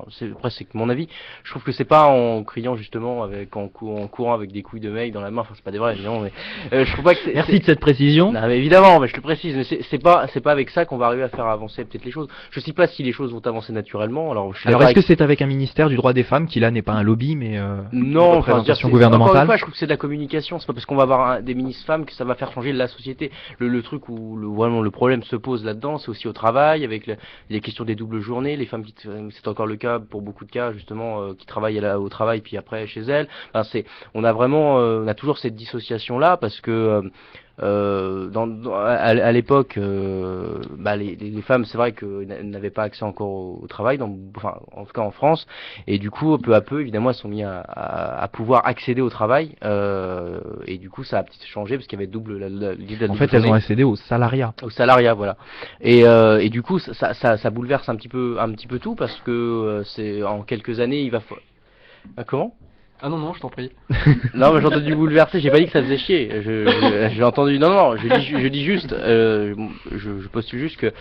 C'est que mon avis. Je trouve que c'est pas en criant justement en courant avec des couilles de mec dans la main. Enfin, c'est pas des vrais évidemment, mais je trouve pas que c'est. Merci de cette précision. Non, mais évidemment, mais je te précise, mais c'est pas avec ça qu'on va arriver à faire avancer peut-être les choses. Je sais pas si les choses vont avancer naturellement. Alors est-ce que c'est avec un ministère du droit des femmes qui là n'est pas un lobby mais non, une représentation gouvernementale? Encore une fois, je trouve que c'est de la communication. C'est pas parce qu'on va avoir des ministres femmes que ça va faire changer la société. Le truc où vraiment le problème se pose là-dedans, c'est aussi au travail avec les questions des doubles journées, les femmes c'est encore le cas pour beaucoup de cas justement qui travaillent au travail puis après chez elles. Enfin, on a toujours cette dissociation là parce que à l'époque, les femmes, c'est vrai qu'elles n'avaient pas accès encore au travail, en tout cas en France, et du coup, peu à peu, évidemment, elles sont mises à pouvoir accéder au travail, et du coup, ça a petit changé parce qu'il y avait en fait, elles ont accédé au salariat. Au salariat, voilà. Et du coup, ça bouleverse un petit peu tout parce que c'est en quelques années, il va comment? Ah non, je t'en prie. Non, mais j'ai entendu bouleverser, j'ai pas dit que ça faisait chier. J'ai entendu. Non, je dis juste, je postule juste que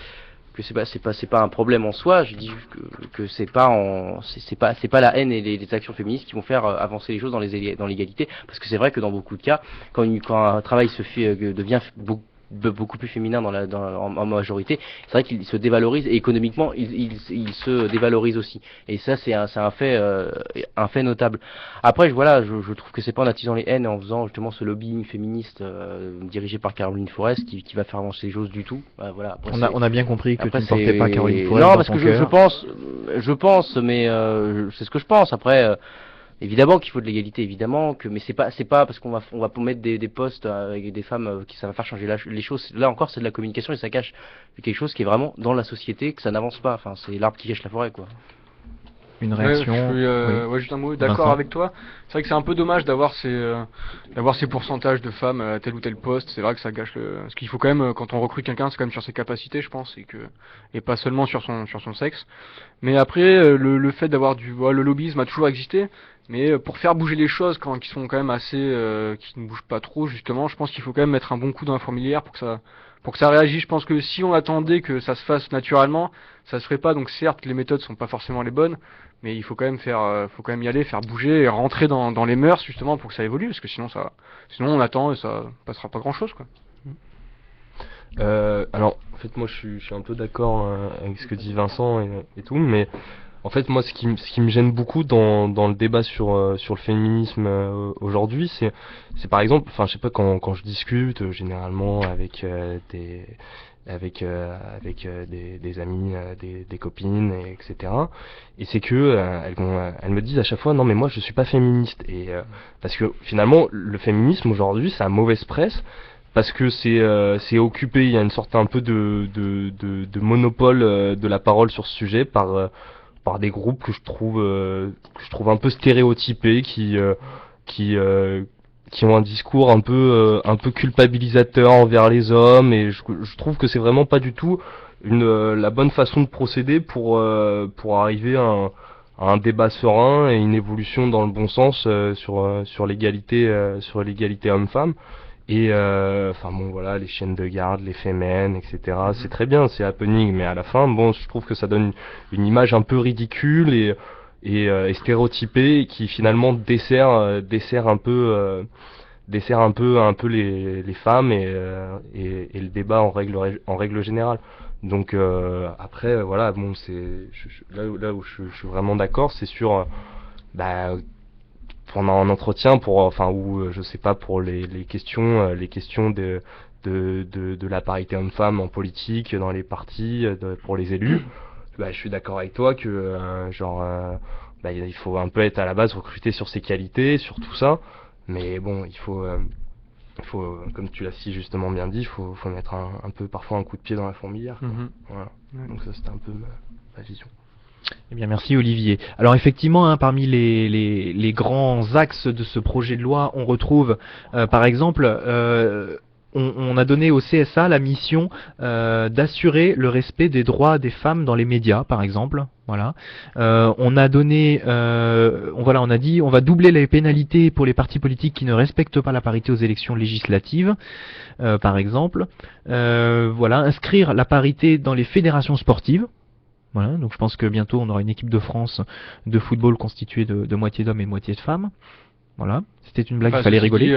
c'est pas un problème en soi. Je dis juste que c'est pas la haine et les actions féministes qui vont faire avancer les choses dans l'égalité. Parce que c'est vrai que dans beaucoup de cas, quand un travail devient beaucoup plus féminin en majorité, c'est vrai qu'il se dévalorise et économiquement il se dévalorise aussi, et ça c'est un fait notable. Après je trouve que c'est pas en attisant les haines et en faisant justement ce lobbying féministe dirigé par Caroline Forest qui va faire avancer les choses du tout. Voilà. Après, on a bien compris que tu ne portais pas Caroline Forest non, dans parce ton que cœur. je pense mais c'est ce que je pense. Après évidemment qu'il faut de l'égalité, évidemment, mais c'est pas parce qu'on va mettre des postes avec des femmes qui ça va faire changer les choses. Là encore, c'est de la communication et ça cache quelque chose qui est vraiment dans la société, que ça n'avance pas. Enfin, c'est l'arbre qui cache la forêt, quoi. Une réaction? Ouais, juste un mot, d'accord Vincent. avec toi. C'est vrai que c'est un peu dommage d'avoir ces pourcentages de femmes à tel ou tel poste. C'est vrai que ça gâche ce qu'il faut quand même, quand on recrute quelqu'un, c'est quand même sur ses capacités, je pense, et pas seulement sur son sexe. Mais après, le fait d'avoir le lobbyisme a toujours existé. Mais pour faire bouger les choses qui sont quand même assez, qui ne bougent pas trop, justement, je pense qu'il faut quand même mettre un bon coup dans la fourmilière pour que ça réagisse. Je pense que si on attendait que ça se fasse naturellement, ça se ferait pas. Donc certes, les méthodes sont pas forcément les bonnes, mais il faut quand même y aller, faire bouger et rentrer dans les mœurs justement pour que ça évolue, parce que sinon on attend et ça passera pas grand chose, quoi. Alors, en fait, moi, je suis un peu d'accord avec ce que dit Vincent et tout, mais En fait, moi, ce qui me gêne beaucoup dans le débat sur le féminisme aujourd'hui, c'est par exemple, enfin, je sais pas, quand je discute généralement avec des amis, des copines, etc. Et c'est que elles me disent à chaque fois, non mais moi je suis pas féministe. Et parce que finalement, le féminisme aujourd'hui, ça a mauvaise presse. Parce que c'est occupé, il y a une sorte un peu de monopole de la parole sur ce sujet par des groupes que je trouve un peu stéréotypés qui ont un discours un peu culpabilisateur envers les hommes, et je trouve que c'est vraiment pas du tout la bonne façon de procéder pour arriver à un débat serein et une évolution dans le bon sens sur l'égalité homme-femme. Et enfin bon voilà, les chaînes de garde, les Femen, etc. C'est très bien, c'est happening, mais à la fin, bon, je trouve que ça donne une image un peu ridicule et stéréotypée, et qui finalement dessert un peu les femmes et le débat en règle générale. Donc après voilà, bon, là où je suis vraiment d'accord, c'est sur pendant un entretien je sais pas, pour les questions de la parité homme-femme en politique, dans les partis, pour les élus. Je suis d'accord avec toi que il faut un peu être à la base recruté sur ses qualités, sur tout ça, mais bon, il faut comme tu l'as si justement bien dit, il faut mettre un peu parfois un coup de pied dans la fourmilière, quoi. Voilà. Donc ça, c'était un peu ma vision. Eh bien, merci Olivier. Alors effectivement, parmi les grands axes de ce projet de loi, on retrouve par exemple, on a donné au CSA la mission d'assurer le respect des droits des femmes dans les médias, par exemple. Voilà. On a donné, on a dit, on va doubler les pénalités pour les partis politiques qui ne respectent pas la parité aux élections législatives, par exemple. Inscrire la parité dans les fédérations sportives. Voilà, donc je pense que bientôt on aura une équipe de France de football constituée de moitié d'hommes et moitié de femmes. Voilà, c'était une blague, il fallait rigoler.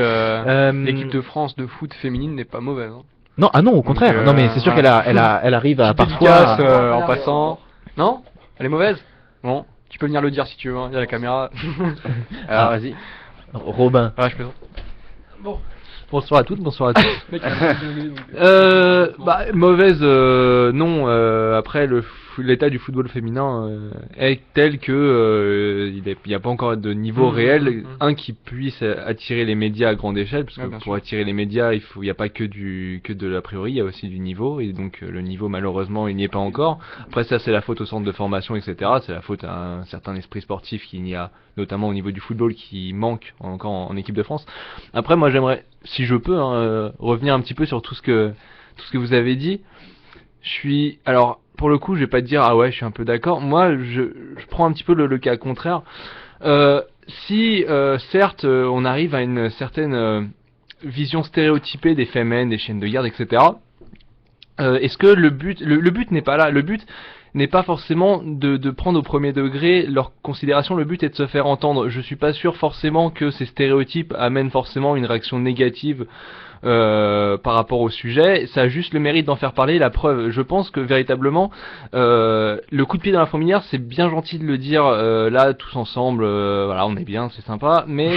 L'équipe de France de foot féminine n'est pas mauvaise. Hein. Non, au contraire. Non, mais c'est sûr qu'elle arrive à parfois en passant. Non, elle est mauvaise. Bon, tu peux venir le dire si tu veux. Il y a la caméra. Alors vas-y. Robin. Ouais, je plaisante. Bon. Bonsoir à toutes, bonsoir à tous. Mauvaise, non. Après, l'état du football féminin est tel que il n'y a pas encore de niveau réel, qui puisse attirer les médias à grande échelle, parce que pour attirer les médias, il n'y a pas que de l'a priori, il y a aussi du niveau, et donc le niveau, malheureusement, il n'y est pas encore. Après, ça, c'est la faute au centre de formation, etc. C'est la faute à un certain esprit sportif qu'il y a, notamment au niveau du football, qui manque encore en équipe de France. Après, moi, j'aimerais, si je peux, revenir un petit peu sur tout ce que vous avez dit. Alors, pour le coup, je vais pas te dire, ah ouais, je suis un peu d'accord. Moi, je prends un petit peu le cas contraire. Si, certes, on arrive à une certaine vision stéréotypée des Femen, des chaînes de garde, etc., est-ce que le but n'est pas là? Le but n'est pas forcément de prendre au premier degré leur considération, le but est de se faire entendre. Je suis pas sûr forcément que ces stéréotypes amènent forcément une réaction négative par rapport au sujet. Ça a juste le mérite d'en faire parler. La preuve, je pense que véritablement le coup de pied dans la fourmilière, c'est bien gentil de le dire là tous ensemble, voilà, on est bien, c'est sympa, mais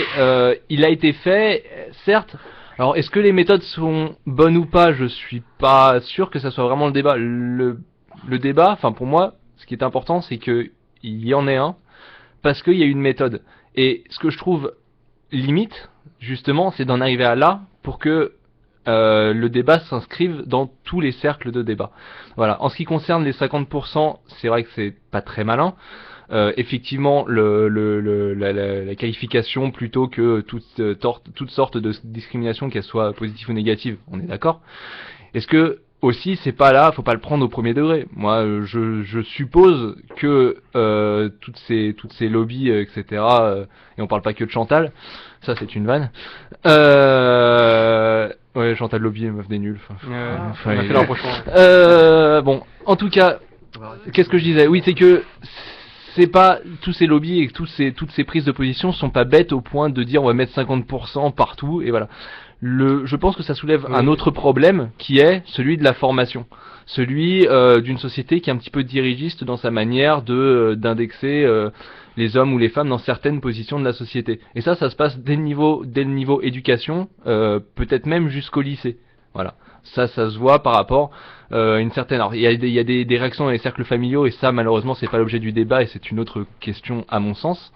il a été fait, certes. Alors, est-ce que les méthodes sont bonnes ou pas? Je suis pas sûr que ça soit vraiment le débat. Le débat, enfin pour moi, ce qui est important, c'est que il y en ait un, parce qu'il y a une méthode. Et ce que je trouve limite, justement, c'est d'en arriver à là pour que le débat s'inscrive dans tous les cercles de débat. Voilà. En ce qui concerne les 50%, c'est vrai que c'est pas très malin. Effectivement, la qualification plutôt que toute sorte de discrimination, qu'elle soit positive ou négative, on est d'accord. Est-ce que aussi c'est pas là, faut pas le prendre au premier degré. Moi, je suppose que toutes ces lobbies, etc. Et on parle pas que de Chantal. Ça, c'est une vanne. Ouais, Chantal Lobby, meuf des nuls. On a fait le rapprochement. Bon, en tout cas, qu'est-ce que je disais? Oui, c'est que c'est pas tous ces lobbies et toutes ces prises de position sont pas bêtes au point de dire on va mettre 50% partout et voilà. Je pense que ça soulève un autre problème qui est celui de la formation, celui d'une société qui est un petit peu dirigiste dans sa manière d'indexer les hommes ou les femmes dans certaines positions de la société. Et ça se passe dès le niveau éducation, peut-être même jusqu'au lycée. Voilà. Ça se voit par rapport à une certaine. Alors, il y a des réactions dans les cercles familiaux et ça, malheureusement, c'est pas l'objet du débat et c'est une autre question à mon sens.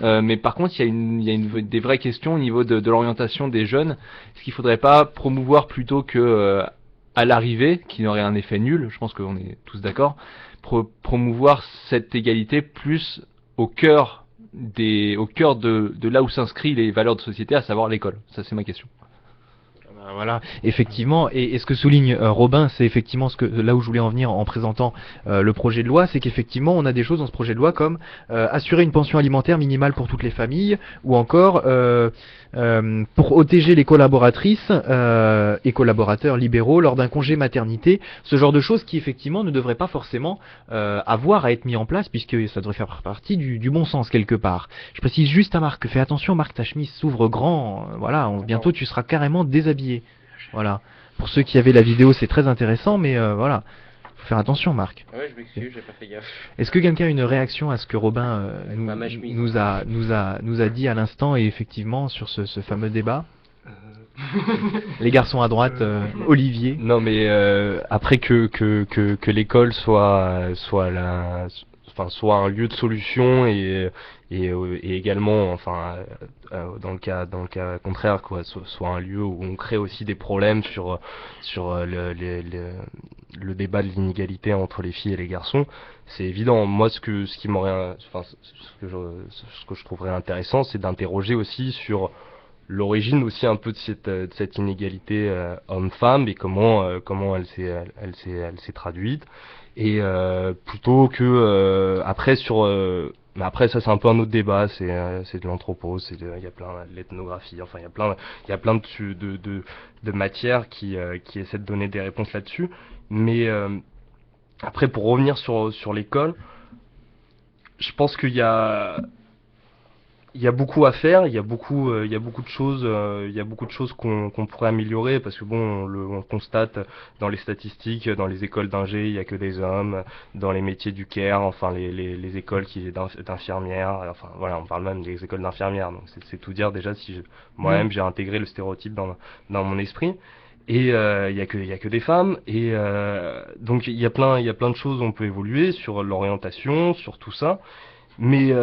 Mais par contre, il y a des vraies questions au niveau de l'orientation des jeunes. Est-ce qu'il faudrait pas promouvoir plutôt que à l'arrivée, qui n'aurait un effet nul, je pense qu'on est tous d'accord, promouvoir cette égalité plus au cœur de là où s'inscrivent les valeurs de société, à savoir l'école. Ça, c'est ma question. Voilà, effectivement, et ce que souligne Robin, c'est effectivement là où je voulais en venir en présentant le projet de loi, c'est qu'effectivement on a des choses dans ce projet de loi comme assurer une pension alimentaire minimale pour toutes les familles, ou encore pour protéger les collaboratrices et collaborateurs libéraux lors d'un congé maternité, ce genre de choses qui effectivement ne devraient pas forcément avoir à être mis en place, puisque ça devrait faire partie du bon sens quelque part. Je précise juste à Marc, fais attention Marc, ta chemise s'ouvre grand, voilà, bientôt tu seras carrément déshabillé. Voilà. Pour ceux qui avaient la vidéo, c'est très intéressant, mais voilà. Faut faire attention, Marc. Ouais, je m'excuse, j'ai pas fait gaffe. Est-ce que quelqu'un a une réaction à ce que Robin nous a dit à l'instant et effectivement sur ce fameux débat? Les garçons à droite, Olivier. Non, mais après que l'école soit un lieu de solution et également, dans le cas contraire, quoi, soit un lieu où on crée aussi des problèmes sur le débat de l'inégalité entre les filles et les garçons. C'est évident. Moi, ce que je trouverais intéressant, c'est d'interroger aussi sur l'origine aussi un peu de cette inégalité homme-femme et comment elle s'est traduite. Et plutôt que après mais après ça c'est un peu un autre débat, c'est de l'anthropo, il y a plein de l'ethnographie, enfin il y a plein de matières qui essaient de donner des réponses là-dessus. Mais après, pour revenir sur l'école, je pense qu'il y a beaucoup à faire, il y a beaucoup de choses qu'on pourrait améliorer, parce que bon, on constate dans les statistiques, dans les écoles d'ingé, il y a que des hommes, dans les métiers du care, enfin les écoles d'infirmières, enfin voilà, on parle même des écoles d'infirmières, donc c'est tout dire déjà si moi-même j'ai intégré le stéréotype dans mon esprit. Et il y a que des femmes, et donc il y a plein de choses où on peut évoluer sur l'orientation, sur tout ça, mais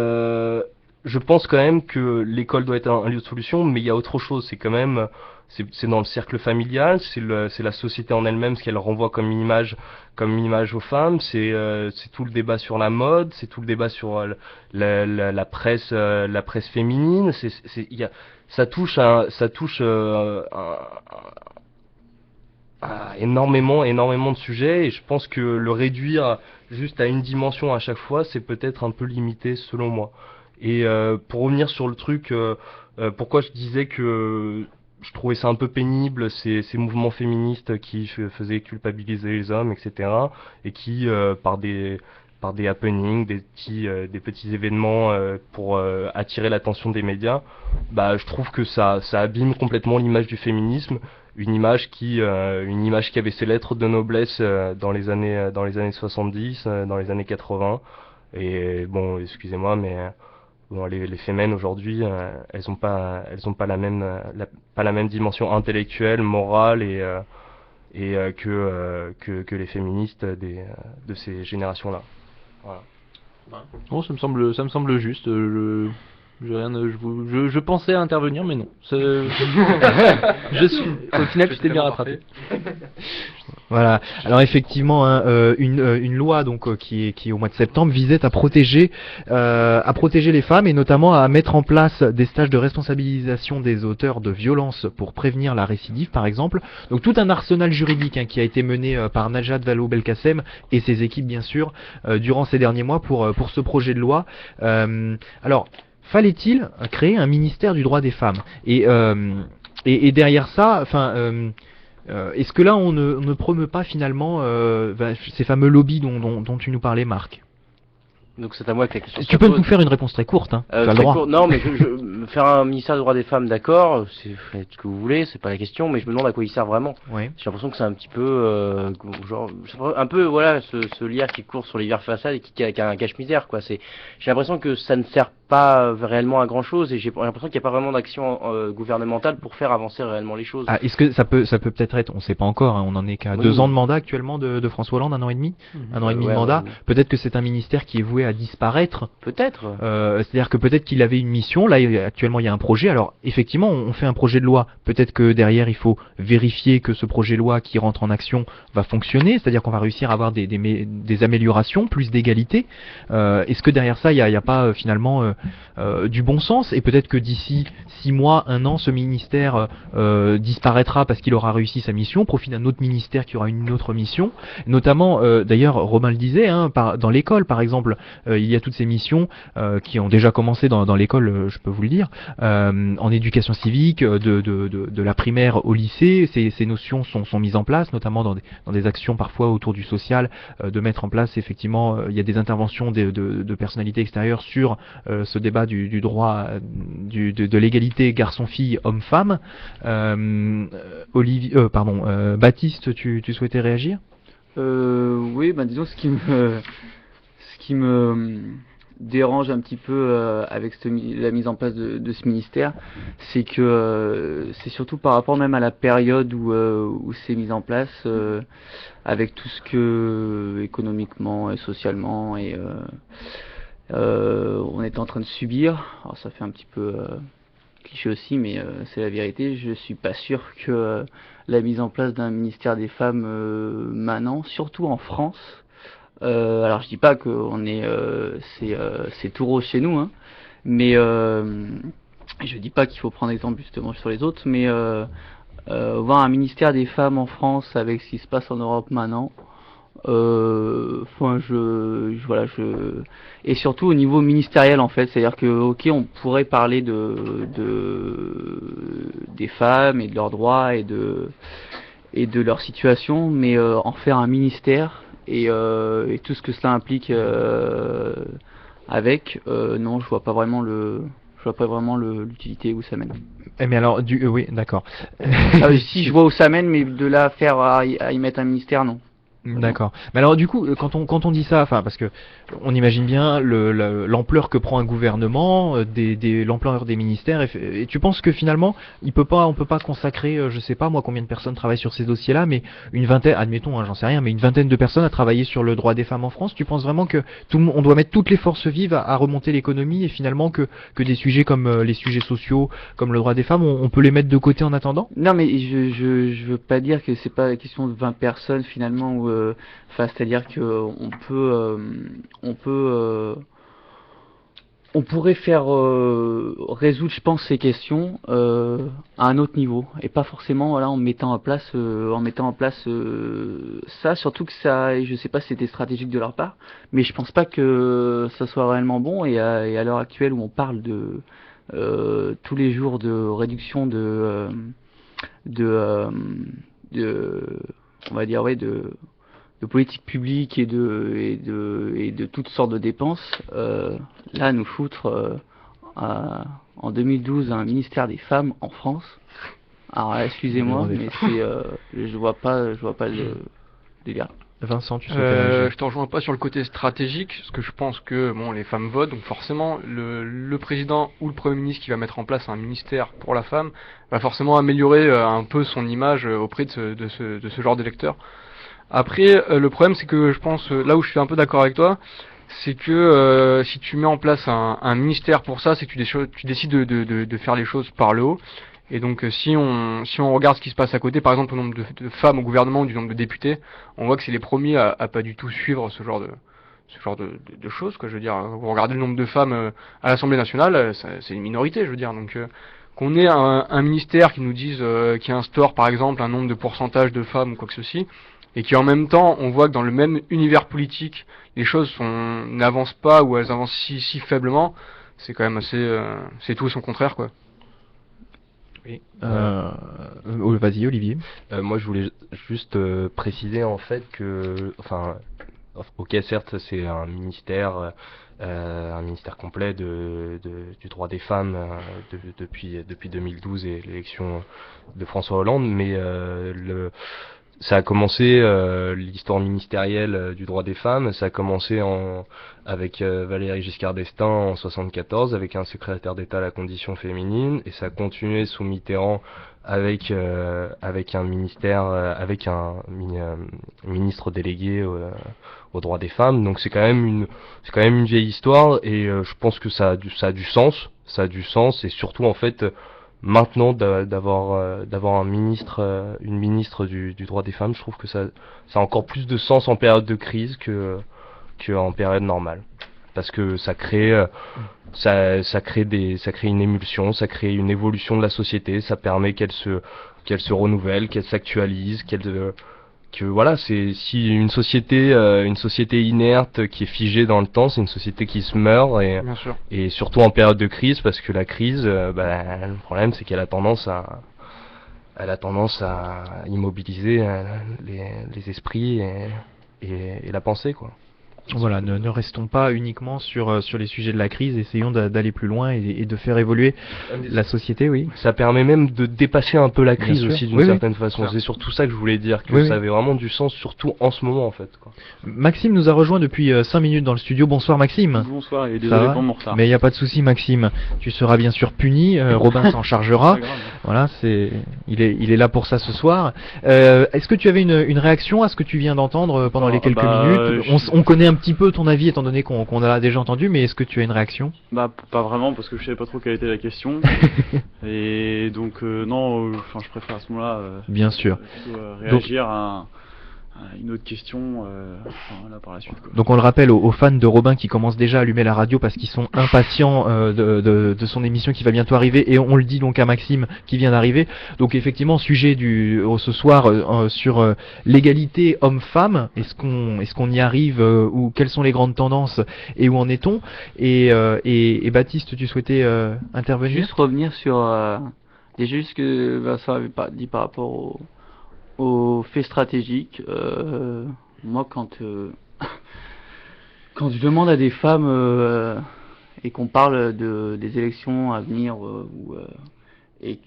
je pense quand même que l'école doit être un lieu de solution, mais il y a autre chose, c'est quand même, c'est dans le cercle familial, c'est la société en elle-même, ce qu'elle renvoie comme image aux femmes, c'est tout le débat sur la mode, c'est tout le débat sur la presse féminine, ça touche à énormément de sujets, et je pense que le réduire juste à une dimension à chaque fois, c'est peut-être un peu limité selon moi. Et pour revenir sur le truc, pourquoi je disais que je trouvais ça un peu pénible, ces mouvements féministes qui faisaient culpabiliser les hommes, etc., et qui, par des happenings, des petits événements pour attirer l'attention des médias, bah je trouve que ça abîme complètement l'image du féminisme, une image qui avait ses lettres de noblesse dans les années 70, dans les années 80. Et bon, excusez-moi, mais bon, les fémènes aujourd'hui, elles ont pas la même dimension intellectuelle, morale et que les féministes de ces générations-là. Voilà. Bon, ça me semble juste. Je pensais à intervenir, mais non. Au final, tu t'es bien rattrapé. Voilà. Alors effectivement, une loi donc qui au mois de septembre visait à protéger les femmes, et notamment à mettre en place des stages de responsabilisation des auteurs de violences pour prévenir la récidive, par exemple. Donc tout un arsenal juridique qui a été mené par Najat Vallaud-Belkacem et ses équipes bien sûr durant ces derniers mois pour ce projet de loi. Alors fallait-il créer un ministère du droit des femmes et derrière ça, est-ce que là on ne promeut pas finalement ces fameux lobbies dont tu nous parlais, Marc? Donc c'est à moi que la question se Tu peux pose. nous faire une réponse très courte, hein. Tu as le Très droit. court. Non, mais faire un ministère des droits des femmes, d'accord, faites ce que vous voulez, c'est pas la question, mais je me demande à quoi il sert vraiment. Ouais. J'ai l'impression que c'est un petit peu, genre, un peu, voilà, ce liard qui court sur les verres façades et qui a un cache-misère, quoi. J'ai l'impression que ça ne sert pas réellement à grand chose et j'ai l'impression qu'il n'y a pas vraiment d'action gouvernementale pour faire avancer réellement les choses. Ah, est-ce que ça peut peut-être être, on sait pas encore, hein, on en est qu'à Oui, 2 oui. ans de mandat actuellement de François Hollande, 1 an et demi, un an et demi de Ouais, mandat. ouais. Peut-être que c'est un ministère qui est voué à disparaître. Peut-être. C'est-à-dire que peut-être qu'il avait une mission. Là, actuellement, il y a un projet. Alors, effectivement, on fait un projet de loi. Peut-être que derrière, il faut vérifier que ce projet de loi qui rentre en action va fonctionner. C'est-à-dire qu'on va réussir à avoir des améliorations, plus d'égalité. Est-ce que derrière ça, il y a pas finalement du bon sens? Et peut-être que d'ici 6 mois, 1 an, ce ministère disparaîtra parce qu'il aura réussi sa mission, profit d'un autre ministère qui aura une autre mission. Notamment, d'ailleurs, Romain le disait, hein, dans l'école, par exemple, il y a toutes ces missions qui ont déjà commencé dans l'école, je peux vous le dire, en éducation civique, de la primaire au lycée. Ces notions sont mises en place, notamment dans des actions parfois autour du social, de mettre en place, effectivement, il y a des interventions de personnalités extérieures sur ce débat du droit, de l'égalité garçon-fille, homme-femme. Baptiste, tu souhaitais réagir? Oui, bah disons ce qui me dérange un petit peu avec la mise en place de ce ministère, c'est que c'est surtout par rapport même à la période où c'est mis en place, avec tout ce que économiquement et socialement et on est en train de subir. Alors ça fait un petit peu cliché aussi, mais c'est la vérité. Je suis pas sûr que la mise en place d'un ministère des femmes maintenant, surtout en France. Alors je dis pas que c'est tout rose chez nous, hein, mais je dis pas qu'il faut prendre exemple justement sur les autres, mais voir un ministère des femmes en France avec ce qui se passe en Europe maintenant. Voilà, et surtout au niveau ministériel en fait, c'est-à-dire que ok, on pourrait parler des femmes et de leurs droits et de leur situation, mais en faire un ministère et tout ce que cela implique non, je vois pas vraiment l'utilité où ça mène. Mais alors, oui, d'accord. Si je vois où ça mène, mais de là à faire à y mettre un ministère, non. D'accord. Mais alors du coup, quand on dit ça, enfin parce que on imagine bien l'ampleur que prend un gouvernement, l'ampleur des ministères, et tu penses que finalement, on peut pas consacrer, je sais pas moi combien de personnes travaillent sur ces dossiers-là, mais une vingtaine, admettons, hein, j'en sais rien, mais une vingtaine de personnes à travailler sur le droit des femmes en France. Tu penses vraiment que on doit mettre toutes les forces vives à remonter l'économie et finalement que des sujets comme les sujets sociaux, comme le droit des femmes, on peut les mettre de côté en attendant? Non, mais je veux pas dire que c'est pas la question de 20 personnes finalement où c'est-à-dire que on pourrait faire résoudre, je pense, ces questions à un autre niveau et pas forcément voilà en mettant en place ça, surtout que ça, et je sais pas si c'était stratégique de leur part, mais je pense pas que ça soit réellement bon et à l'heure actuelle où on parle de tous les jours de réduction de on va dire de politique publique et de toutes sortes de dépenses, là nous foutre en 2012 un ministère des femmes en France. Alors excusez-moi, mais je vois pas le délire. Vincent, tu souhaitais réagir? Je te rejoins pas sur le côté stratégique, parce que je pense que bon, les femmes votent, donc forcément le président ou le premier ministre qui va mettre en place un ministère pour la femme va forcément améliorer un peu son image auprès de ce genre d'électeurs. Après, le problème c'est que je pense, là où je suis un peu d'accord avec toi, c'est que si tu mets en place un ministère pour ça, c'est que tu décides de faire les choses par le haut. Et donc si on regarde ce qui se passe à côté, par exemple au nombre de femmes au gouvernement, du nombre de députés, on voit que c'est les premiers à pas du tout suivre ce genre de choses, quoi. Je veux dire, vous regardez le nombre de femmes à l'Assemblée nationale, c'est une minorité, je veux dire. Donc qu'on ait un ministère qui nous dise qui instaure par exemple un nombre de pourcentage de femmes ou quoi que ceci, et qui en même temps on voit que dans le même univers politique les choses n'avancent pas ou elles avancent si faiblement, c'est quand même assez c'est tout et son contraire, quoi. Oui. Vas-y Olivier. Moi je voulais juste préciser en fait que, enfin, ok certes c'est un ministère un ministère complet du droit des femmes depuis 2012 et l'élection de François Hollande, mais ça a commencé, l'histoire ministérielle du droit des femmes, ça a commencé avec Valéry Giscard d'Estaing en 74, avec un secrétaire d'État à la condition féminine, et ça a continué sous Mitterrand avec un ministère, avec un ministre délégué aux droits des femmes. Donc c'est quand même une vieille histoire, et je pense que ça a du sens, et surtout en fait maintenant d'avoir une ministre du droit des femmes, je trouve que ça a encore plus de sens en période de crise que en période normale, parce que ça crée une émulsion, ça crée une évolution de la société, ça permet qu'elle se renouvelle, qu'elle s'actualise, que voilà, c'est si une société inerte qui est figée dans le temps, c'est une société qui se meurt, et surtout en période de crise, parce que la crise, le problème c'est qu'elle a tendance à immobiliser les esprits et la pensée, quoi. Voilà, ne restons pas uniquement sur les sujets de la crise, essayons d'aller plus loin et de faire évoluer la société, oui. Ça permet même de dépasser un peu la crise aussi, d'une certaine façon. Claire. C'est surtout ça que je voulais dire, que ça avait vraiment du sens, surtout en ce moment en fait, quoi. Maxime nous a rejoint depuis 5 minutes dans le studio. Bonsoir Maxime. Bonsoir et désolé pour mon retard. Mais il n'y a pas de souci Maxime, tu seras bien sûr puni, Robin s'en chargera. Voilà, il est là pour ça ce soir. Est-ce que tu avais une réaction à ce que tu viens d'entendre pendant les quelques minutes? On connaît un petit peu ton avis étant donné qu'on a déjà entendu, mais est-ce que tu as une réaction? Pas vraiment, parce que je savais pas trop quelle était la question. Et donc non, je préfère à ce moment-là bien sûr plutôt, réagir à une autre question là par la suite, quoi. Donc on le rappelle aux fans de Robin qui commencent déjà à allumer la radio parce qu'ils sont impatients de son émission qui va bientôt arriver, et on le dit donc à Maxime qui vient d'arriver. Donc effectivement, sujet ce soir sur l'égalité homme-femme, est-ce qu'on y arrive, ou quelles sont les grandes tendances et où en est-on, et Baptiste, tu souhaitais intervenir? Juste revenir sur déjà ce que Vincent avait dit par rapport aux faits stratégiques. Moi, quand je demande à des femmes et qu'on parle des élections à venir, et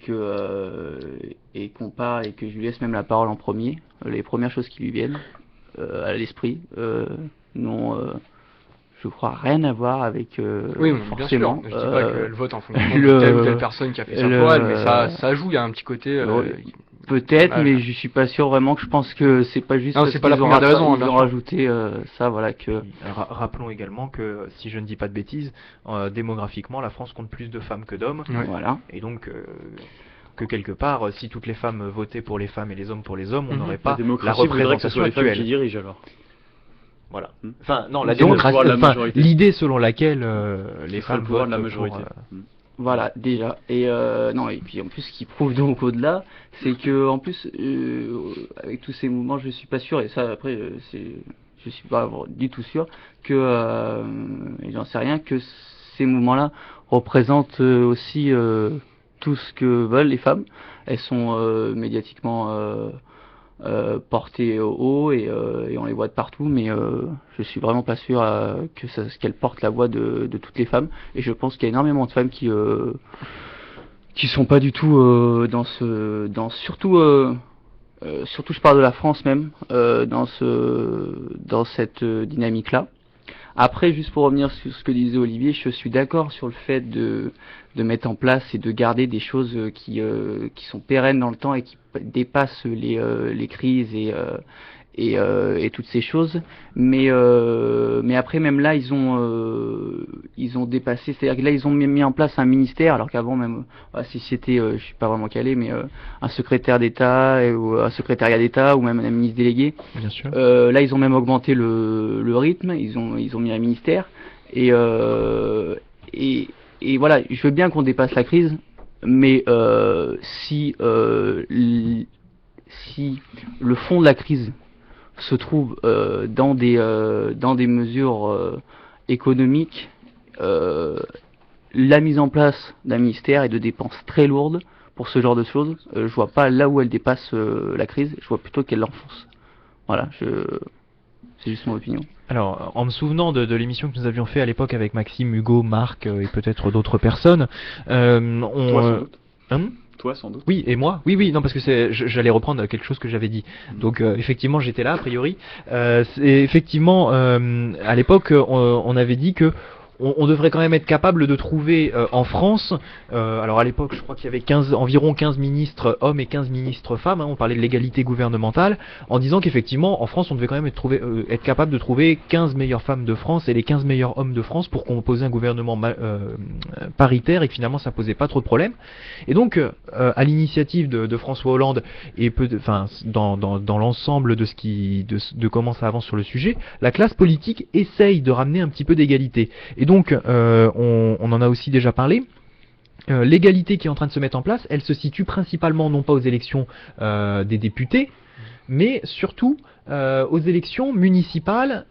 qu'on parle et que je lui laisse même la parole en premier, les premières choses qui lui viennent à l'esprit n'ont, je crois, rien à voir avec oui, forcément. Bien sûr. Je dis pas qu'elle vote en fonction de telle ou telle personne qui a fait ça pour elle, mais ça joue, il y a un petit côté. Peut-être, mais je suis pas sûr vraiment. Que je pense que c'est pas juste. Non, c'est pas la première des raisons. Ils ont rajouté ça, voilà que. Rappelons également que, si je ne dis pas de bêtises, démographiquement, la France compte plus de femmes que d'hommes. Ouais. Voilà. Et donc. Que quelque part, si toutes les femmes votaient pour les femmes et les hommes pour les hommes, on n'aurait pas la représentation que actuelle. les femmes qui dirigent alors. Voilà. Enfin, non, la démocratie, l'idée selon laquelle les femmes votent de la majorité. Voilà, déjà. Et non, et puis en plus, ce qui prouve donc au-delà, c'est que en plus, avec tous ces mouvements, je suis pas sûr, et ça après, je suis pas du tout sûr que, et j'en sais rien, que ces mouvements-là représentent aussi tout ce que veulent les femmes. Elles sont médiatiquement portées au haut, et on les voit de partout, mais je suis vraiment pas sûr qu'elles portent la voix de toutes les femmes, et je pense qu'il y a énormément de femmes qui sont pas du tout surtout je parle de la France même, dans cette dynamique là. Après, juste pour revenir sur ce que disait Olivier, je suis d'accord sur le fait de mettre en place et de garder des choses qui sont pérennes dans le temps et qui dépassent les crises et toutes ces choses. Mais après, même là, ils ont dépassé. C'est-à-dire que là, ils ont mis en place un ministère, alors qu'avant même, si c'était, je suis pas vraiment calé, mais un secrétaire d'État ou un secrétariat d'État ou même un ministre délégué. Bien sûr. Là, ils ont même augmenté le rythme. Ils ont mis un ministère et voilà. Je veux bien qu'on dépasse la crise, mais si le fond de la crise se trouve dans des mesures économiques, la mise en place d'un ministère et de dépenses très lourdes pour ce genre de choses, je vois pas là où elle dépasse la crise, je vois plutôt qu'elle l'enfonce. Voilà, c'est juste mon opinion. Alors, en me souvenant de l'émission que nous avions fait à l'époque avec Maxime, Hugo, Marc et peut-être d'autres personnes, Toi, sans doute. Hein Toi, sans doute. Oui, et moi. Oui, non, parce que j'allais reprendre quelque chose que j'avais dit. Donc, effectivement, j'étais là, a priori. Effectivement, à l'époque, on avait dit que on devrait quand même être capable de trouver en France, alors à l'époque je crois qu'il y avait environ 15 ministres hommes et 15 ministres femmes, hein, on parlait de l'égalité gouvernementale, en disant qu'effectivement en France on devait quand même être capable de trouver 15 meilleures femmes de France et les 15 meilleurs hommes de France pour composer un gouvernement paritaire et que finalement ça posait pas trop de problèmes. Et donc à l'initiative de François Hollande et dans l'ensemble de de comment ça avance sur le sujet, la classe politique essaye de ramener un petit peu d'égalité. Et donc, on en a aussi déjà parlé. L'égalité qui est en train de se mettre en place, elle se situe principalement non pas aux élections des députés, mais surtout aux élections municipales,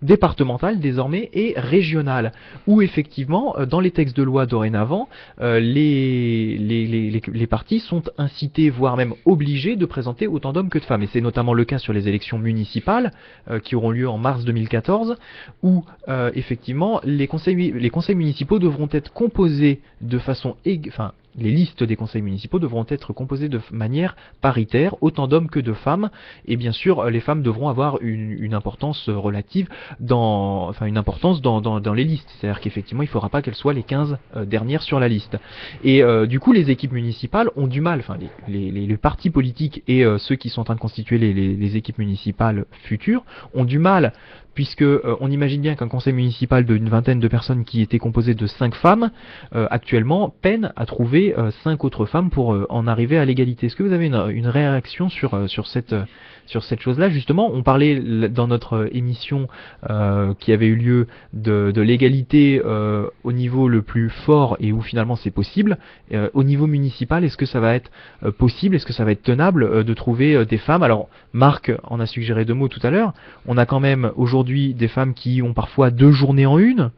départementales désormais et régionales, où effectivement, dans les textes de loi dorénavant, les partis sont incités, voire même obligés, de présenter autant d'hommes que de femmes. Et c'est notamment le cas sur les élections municipales qui auront lieu en mars 2014, où effectivement les conseils municipaux devront être composés de façon les listes des conseils municipaux devront être composées de manière paritaire, autant d'hommes que de femmes, et bien sûr les femmes devront avoir une importance relative dans les listes, c'est-à-dire qu'effectivement il ne faudra pas qu'elles soient les 15 dernières sur la liste. Et du coup les équipes municipales ont du mal, les partis politiques et ceux qui sont en train de constituer les équipes municipales futures ont du mal, puisque on imagine bien qu'un conseil municipal d'une vingtaine de personnes qui était composé de 5 femmes, actuellement peine à trouver 5 autres femmes pour en arriver à l'égalité. Est-ce que vous avez une réaction sur cette chose-là? Justement, on parlait dans notre émission qui avait eu lieu de l'égalité au niveau le plus fort et où finalement c'est possible. Au niveau municipal, est-ce que ça va être possible, est-ce que ça va être tenable de trouver des femmes? Alors, Marc en a suggéré 2 mots tout à l'heure. On a quand même aujourd'hui des femmes qui ont parfois 2 journées en une.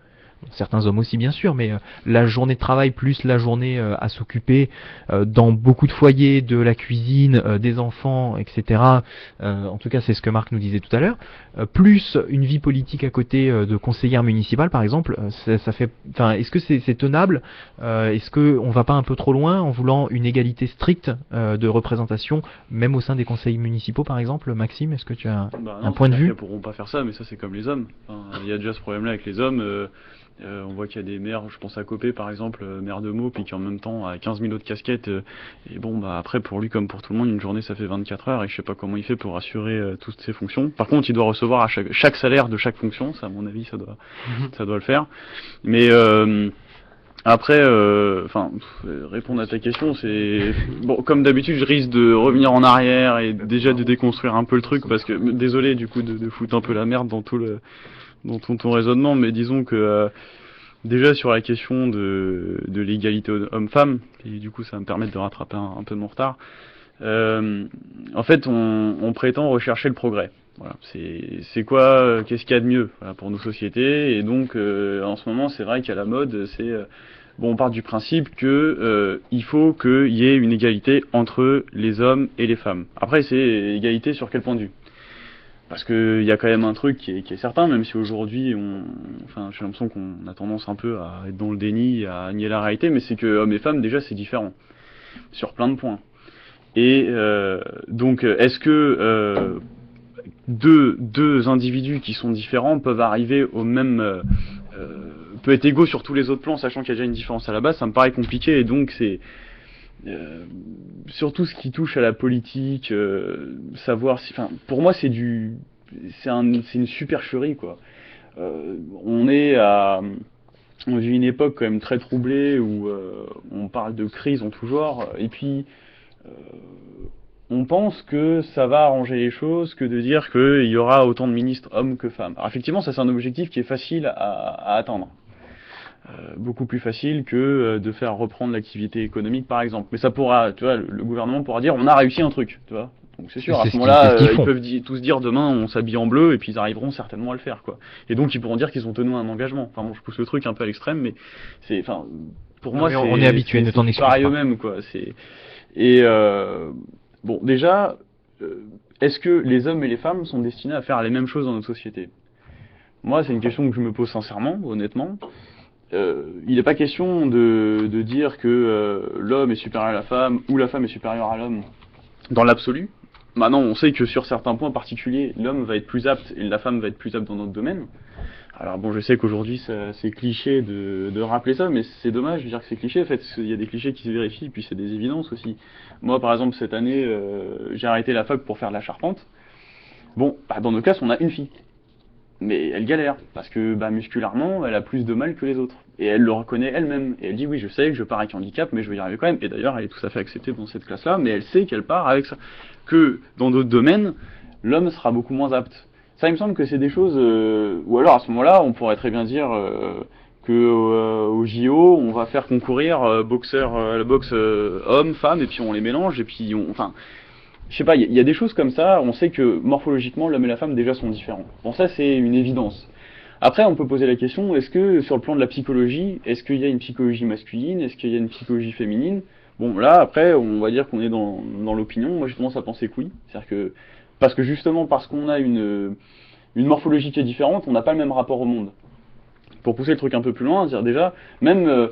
Certains hommes aussi bien sûr, mais la journée de travail plus la journée à s'occuper dans beaucoup de foyers, de la cuisine, des enfants, etc. En tout cas c'est ce que Marc nous disait tout à l'heure, plus une vie politique à côté de conseillère municipale par exemple, ça fait, est-ce que c'est tenable? Est-ce qu'on va pas un peu trop loin en voulant une égalité stricte de représentation, même au sein des conseils municipaux par exemple? Maxime, est-ce que tu as un point de vue? Ils pourront pas faire ça, mais ça c'est comme les hommes. Il y a déjà ce problème-là avec les hommes. On voit qu'il y a des maires, je pense à Copé par exemple, maire de Meaux, puis qui en même temps a 15 000 autres casquettes. Et bon, bah après pour lui comme pour tout le monde, une journée ça fait 24 heures et je sais pas comment il fait pour assurer toutes ses fonctions. Par contre, il doit recevoir à chaque salaire de chaque fonction, ça à mon avis ça doit le faire. Mais après, répondre à ta question, c'est bon, comme d'habitude, je risque de revenir en arrière et déjà de déconstruire un peu le truc parce que désolé du coup de foutre un peu la merde dans ton raisonnement, mais disons que déjà sur la question de l'égalité homme-femme, et du coup ça va me permettre de rattraper un peu de mon retard, en fait on prétend rechercher le progrès. Voilà, c'est quoi, qu'est-ce qu'il y a de mieux pour nos sociétés, et donc en ce moment c'est vrai qu'à la mode c'est on part du principe que il faut qu'il y ait une égalité entre les hommes et les femmes. Après c'est égalité sur quel point de vue? Parce qu'il y a quand même un truc qui est certain, même si aujourd'hui, j'ai l'impression qu'on a tendance un peu à être dans le déni, à nier la réalité, mais c'est que hommes et femmes, déjà, c'est différent, sur plein de points. Et donc, est-ce que deux individus qui sont différents peuvent arriver au même... peut être égaux sur tous les autres plans, sachant qu'il y a déjà une différence à la base? Ça me paraît compliqué, et donc c'est... surtout ce qui touche à la politique, savoir si, pour moi c'est une supercherie quoi. On vit une époque quand même très troublée où on parle de crise en tout genre, et puis on pense que ça va arranger les choses que de dire qu'il y aura autant de ministres hommes que femmes. Alors effectivement ça c'est un objectif qui est facile à atteindre. Beaucoup plus facile que de faire reprendre l'activité économique par exemple. Mais ça pourra, tu vois, le gouvernement pourra dire on a réussi un truc, tu vois. Donc c'est sûr, à ce moment-là, ils peuvent tous dire demain on s'habille en bleu et puis ils arriveront certainement à le faire quoi. Et donc ils pourront dire qu'ils ont tenu un engagement. Enfin bon, je pousse le truc un peu à l'extrême, mais c'est, pour moi on est habitué, ne t'en excuse pas. Pareil eux-mêmes quoi. Bon déjà, est-ce que les hommes et les femmes sont destinés à faire les mêmes choses dans notre société? Moi, c'est une question que je me pose sincèrement, honnêtement. Il n'est pas question de dire que l'homme est supérieur à la femme ou la femme est supérieure à l'homme dans l'absolu. Maintenant, on sait que sur certains points particuliers, l'homme va être plus apte et la femme va être plus apte dans d'autres domaines. Alors bon, je sais qu'aujourd'hui c'est cliché de rappeler ça, mais c'est dommage de dire que c'est cliché. En fait, il y a des clichés qui se vérifient, puis c'est des évidences aussi. Moi, par exemple, cette année, j'ai arrêté la fac pour faire de la charpente. Bon, dans nos classes, on a une fille. Mais elle galère, parce que musculairement, elle a plus de mal que les autres. Et elle le reconnaît elle-même. Et elle dit, oui, je sais que je pars avec handicap, mais je vais y arriver quand même. Et d'ailleurs, elle est tout à fait acceptée dans cette classe-là, mais elle sait qu'elle part avec ça. Que dans d'autres domaines, l'homme sera beaucoup moins apte. Ça, il me semble que c'est des choses... ou alors, à ce moment-là, on pourrait très bien dire qu'au JO, on va faire concourir la boxe homme, femme, et puis on les mélange, et puis enfin... Je sais pas, il y a des choses comme ça, on sait que morphologiquement, l'homme et la femme déjà sont différents. Bon, ça c'est une évidence. Après, on peut poser la question, est-ce que sur le plan de la psychologie, est-ce qu'il y a une psychologie masculine, est-ce qu'il y a une psychologie féminine? Bon, là, après, on va dire qu'on est dans l'opinion. Moi, j'ai tendance à penser que oui. C'est-à-dire que, parce qu'on a une morphologie qui est différente, on n'a pas le même rapport au monde. Pour pousser le truc un peu plus loin, c'est-à-dire déjà, même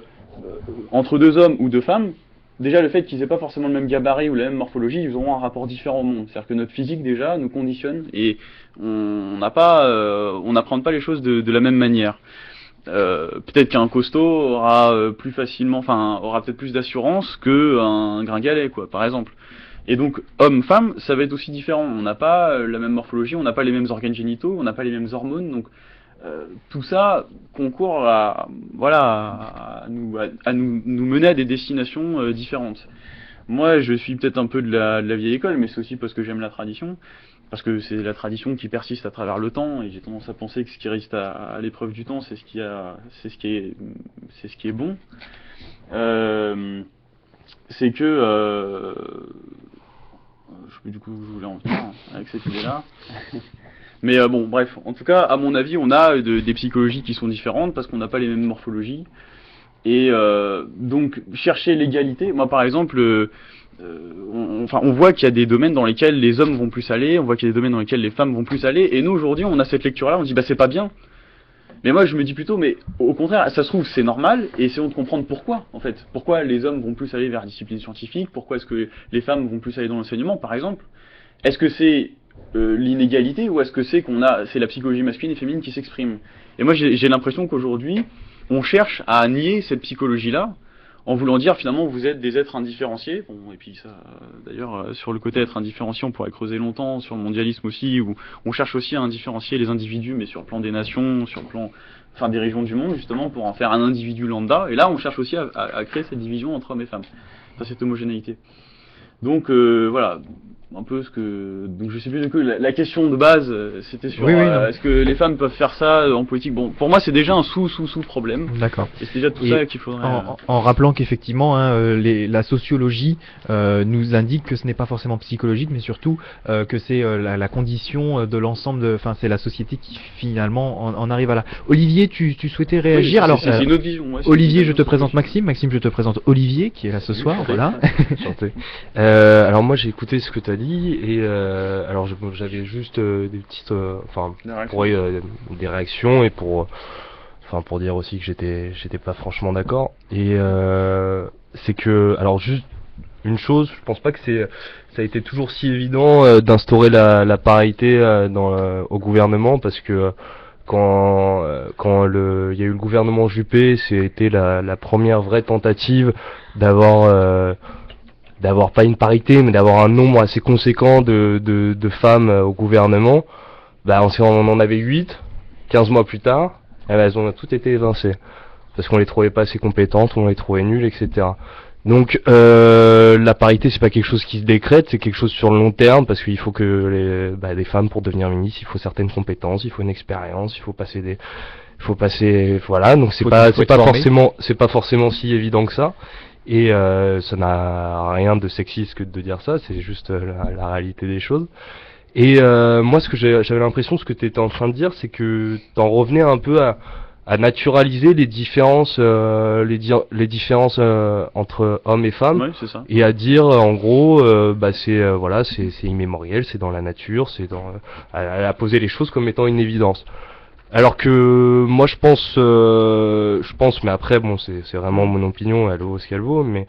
entre deux hommes ou deux femmes, déjà, le fait qu'ils aient pas forcément le même gabarit ou la même morphologie, ils auront un rapport différent au monde. C'est-à-dire que notre physique, déjà, nous conditionne et on n'apprend pas les choses de la même manière. Peut-être qu'un costaud aura aura peut-être plus d'assurance qu'un gringalet, quoi, par exemple. Et donc, homme-femme, ça va être aussi différent. On n'a pas la même morphologie, on n'a pas les mêmes organes génitaux, on n'a pas les mêmes hormones, donc tout ça concourt à nous mener à des destinations différentes. Moi, je suis peut-être un peu de la vieille école, mais c'est aussi parce que j'aime la tradition, parce que c'est la tradition qui persiste à travers le temps, et j'ai tendance à penser que ce qui reste à l'épreuve du temps, c'est ce qui est bon. C'est que je sais plus du coup où je voulais en venir avec cette idée-là. Mais bon, bref, en tout cas, à mon avis, on a des psychologies qui sont différentes parce qu'on n'a pas les mêmes morphologies. Et donc, chercher l'égalité, moi par exemple, on voit qu'il y a des domaines dans lesquels les hommes vont plus aller, on voit qu'il y a des domaines dans lesquels les femmes vont plus aller, et nous aujourd'hui, on a cette lecture-là, on se dit, c'est pas bien. Mais moi, je me dis plutôt, mais au contraire, ça se trouve, c'est normal, et essayons de comprendre pourquoi, en fait. Pourquoi les hommes vont plus aller vers la discipline scientifique, pourquoi est-ce que les femmes vont plus aller dans l'enseignement, par exemple. Est-ce que c'est l'inégalité ou est-ce que c'est la psychologie masculine et féminine qui s'exprime? Et moi j'ai l'impression qu'aujourd'hui on cherche à nier cette psychologie-là en voulant dire finalement vous êtes des êtres indifférenciés. Bon, et puis ça d'ailleurs sur le côté être indifférencié on pourrait creuser longtemps, sur le mondialisme aussi, où on cherche aussi à indifférencier les individus mais sur le plan des nations, sur le plan des régions du monde justement pour en faire un individu lambda, et là on cherche aussi à créer cette division entre hommes et femmes, cette homogénéité. Donc voilà, un peu donc je sais plus du coup la question de base c'était sur est-ce que les femmes peuvent faire ça en politique. Bon, pour moi c'est déjà un sous problème. D'accord. Et c'est déjà tout ça qu'il faudrait en rappelant qu'effectivement la sociologie nous indique que ce n'est pas forcément psychologique mais surtout que c'est la condition de l'ensemble c'est la société qui finalement en arrive à là. Olivier, tu souhaitais réagir? Alors c'est une autre vision. Olivier, je te présente Maxime, je te présente Olivier qui est là ce soir, voilà. Alors moi j'ai écouté ce que tu as dit et alors j'avais juste des petites des réactions et pour dire aussi que j'étais pas franchement d'accord, et c'est que alors juste une chose, je pense pas que ça a été toujours si évident d'instaurer la parité au gouvernement, parce que quand il y a eu le gouvernement Juppé, c'était la première vraie tentative d'avoir pas une parité, mais d'avoir un nombre assez conséquent de femmes au gouvernement. On en avait 8, 15 mois plus tard, elles ont toutes été évincées. Parce qu'on les trouvait pas assez compétentes, on les trouvait nulles, etc. Donc la parité, c'est pas quelque chose qui se décrète, c'est quelque chose sur le long terme, parce qu'il faut que les femmes, pour devenir ministres, il faut certaines compétences, il faut une expérience, il faut passer voilà, donc c'est pas forcément si évident que ça. Et ça n'a rien de sexiste que de dire ça, c'est juste la réalité des choses. Et moi, j'avais l'impression, ce que tu étais en train de dire, c'est que t'en revenais un peu à naturaliser les différences, entre hommes et femmes, ouais, c'est ça. Et à dire en gros, c'est immémoriel, c'est dans la nature, à poser les choses comme étant une évidence. Alors que moi je pense, mais après bon c'est vraiment mon opinion, elle vaut ce qu'elle vaut, mais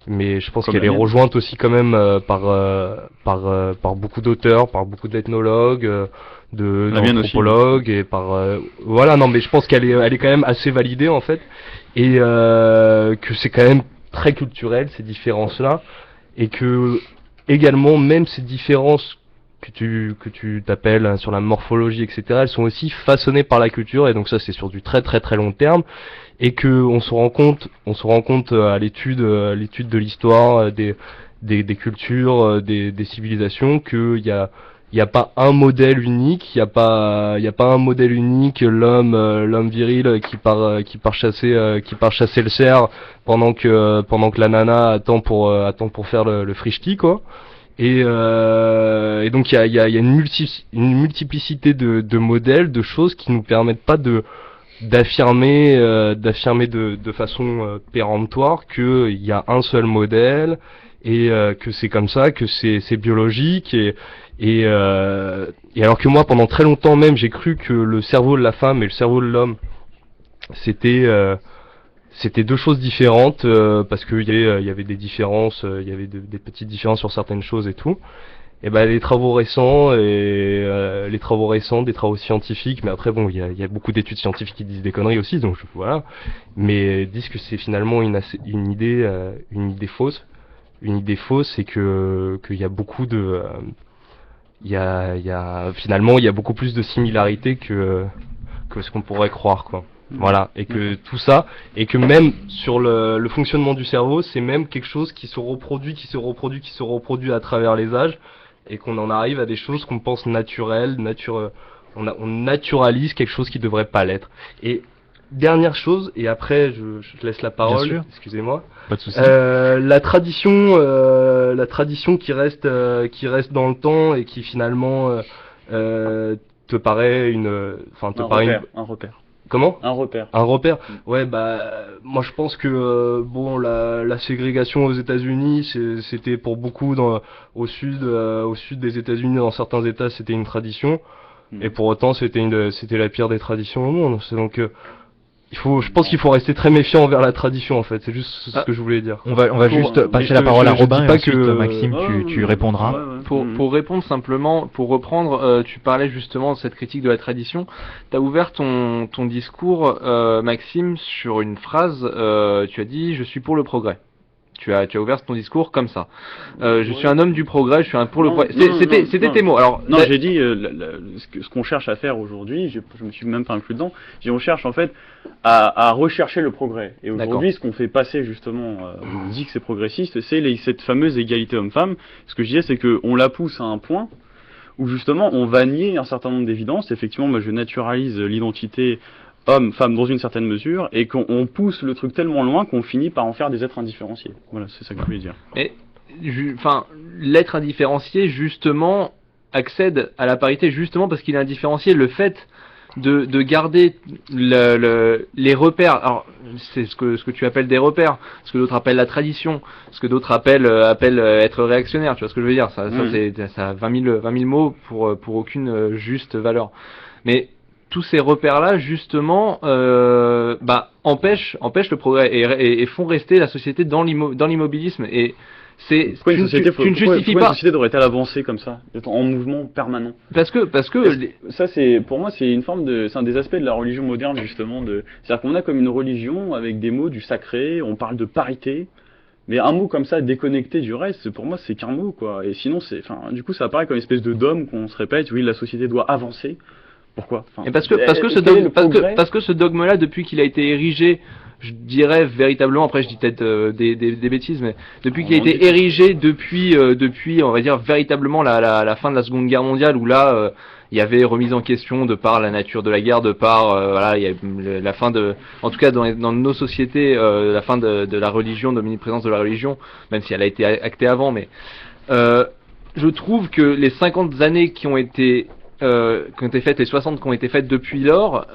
je pense Comme qu'elle la est mienne. rejointe aussi quand même par beaucoup d'auteurs, par beaucoup d'ethnologues, La mienne aussi. d'anthropologues et par voilà non mais je pense elle est quand même assez validée en fait et que c'est quand même très culturel ces différences là et que également même ces différences que tu t'appelles sur la morphologie, etc., elles sont aussi façonnées par la culture, et donc ça c'est sur du très très très long terme, et que on se rend compte à l'étude de l'histoire des cultures, des civilisations, il y a pas un modèle unique, il y a pas un modèle unique, l'homme viril qui part chasser le cerf pendant que la nana attend pour faire le frishti quoi. Et donc il y a une multiplicité de modèles, de choses qui nous permettent pas d'affirmer de façon péremptoire qu'il y a un seul modèle et que c'est comme ça, que c'est biologique et alors que moi pendant très longtemps même j'ai cru que le cerveau de la femme et le cerveau de l'homme c'était deux choses différentes parce qu'il y avait des différences, il y avait des petites différences sur certaines choses et tout. Et ben les travaux récents des travaux scientifiques, mais après bon il y a beaucoup d'études scientifiques qui disent des conneries aussi, donc voilà, mais disent que c'est finalement une idée fausse, et que qu'il y a beaucoup de finalement il y a beaucoup plus de similarités que ce qu'on pourrait croire quoi. Voilà, et que tout ça, et que même sur le fonctionnement du cerveau, c'est même quelque chose qui se reproduit à travers les âges, et qu'on en arrive à des choses qu'on pense naturelles, on naturalise quelque chose qui devrait pas l'être. Et dernière chose, et après je te laisse la parole, sûr. excusez-moi. Pas de souci. La tradition qui reste dans le temps et qui finalement te paraît Un repère. Comment? Un repère. Un repère. Ouais, bah moi je pense que bon la ségrégation aux États-Unis, c'était pour beaucoup au sud des États-Unis, dans certains États, c'était une tradition, et pour autant c'était la pire des traditions au monde. C'est donc je pense qu'il faut rester très méfiant envers la tradition en fait. C'est juste ce que je voulais dire. On va juste passer la parole à Robin et ensuite Maxime tu répondras. Pour répondre simplement, pour reprendre, tu parlais justement de cette critique de la tradition. Tu as ouvert ton discours, Maxime, sur une phrase, tu as dit « Je suis pour le progrès ». Tu as ouvert ton discours comme ça. Je suis un homme du progrès, je suis un pour le progrès. C'était tes mots. Alors, non, j'ai dit ce qu'on cherche à faire aujourd'hui, je me suis même pas inclus dedans. On cherche en fait à rechercher le progrès. Et aujourd'hui, ce qu'on fait passer justement, on dit que c'est progressiste, c'est cette fameuse égalité homme-femme. Ce que je disais, c'est qu'on la pousse à un point où justement on va nier un certain nombre d'évidences. Effectivement, moi je naturalise l'identité homme, femme dans une certaine mesure, et qu'on pousse le truc tellement loin qu'on finit par en faire des êtres indifférenciés. Voilà, c'est ça que je voulais dire. Et, l'être indifférencié, justement, accède à la parité, justement parce qu'il est indifférencié. Le fait de garder les repères, alors c'est ce que tu appelles des repères, ce que d'autres appellent la tradition, ce que d'autres appellent être réactionnaire, tu vois ce que je veux dire, ça a 20 000 mots pour aucune juste valeur. Mais tous ces repères-là, justement, empêchent le progrès et font rester la société dans l'immobilisme. Et pourquoi une société devrait-elle avancer comme ça, d'être en mouvement permanent? Parce que ça, pour moi, c'est un des aspects de la religion moderne justement. C'est-à-dire qu'on a comme une religion avec des mots du sacré, on parle de parité. Mais un mot comme ça, déconnecté du reste, pour moi, c'est qu'un mot, quoi. Et sinon, du coup, ça apparaît comme une espèce de dogme qu'on se répète. Oui, la société doit avancer. Pourquoi? Et parce que ce dogme-là, depuis qu'il a été érigé, je dirais véritablement, après je dis peut-être des bêtises, mais depuis qu'il a été érigé, depuis on va dire véritablement la fin de la Seconde Guerre mondiale, où là il y avait remise en question de par la nature de la guerre, de par il y a la fin en tout cas dans nos sociétés, la fin de la religion, de l'omniprésence de la religion, même si elle a été actée avant, mais je trouve que les 50 années qui ont été faites, les 60 qui ont été faites depuis lors,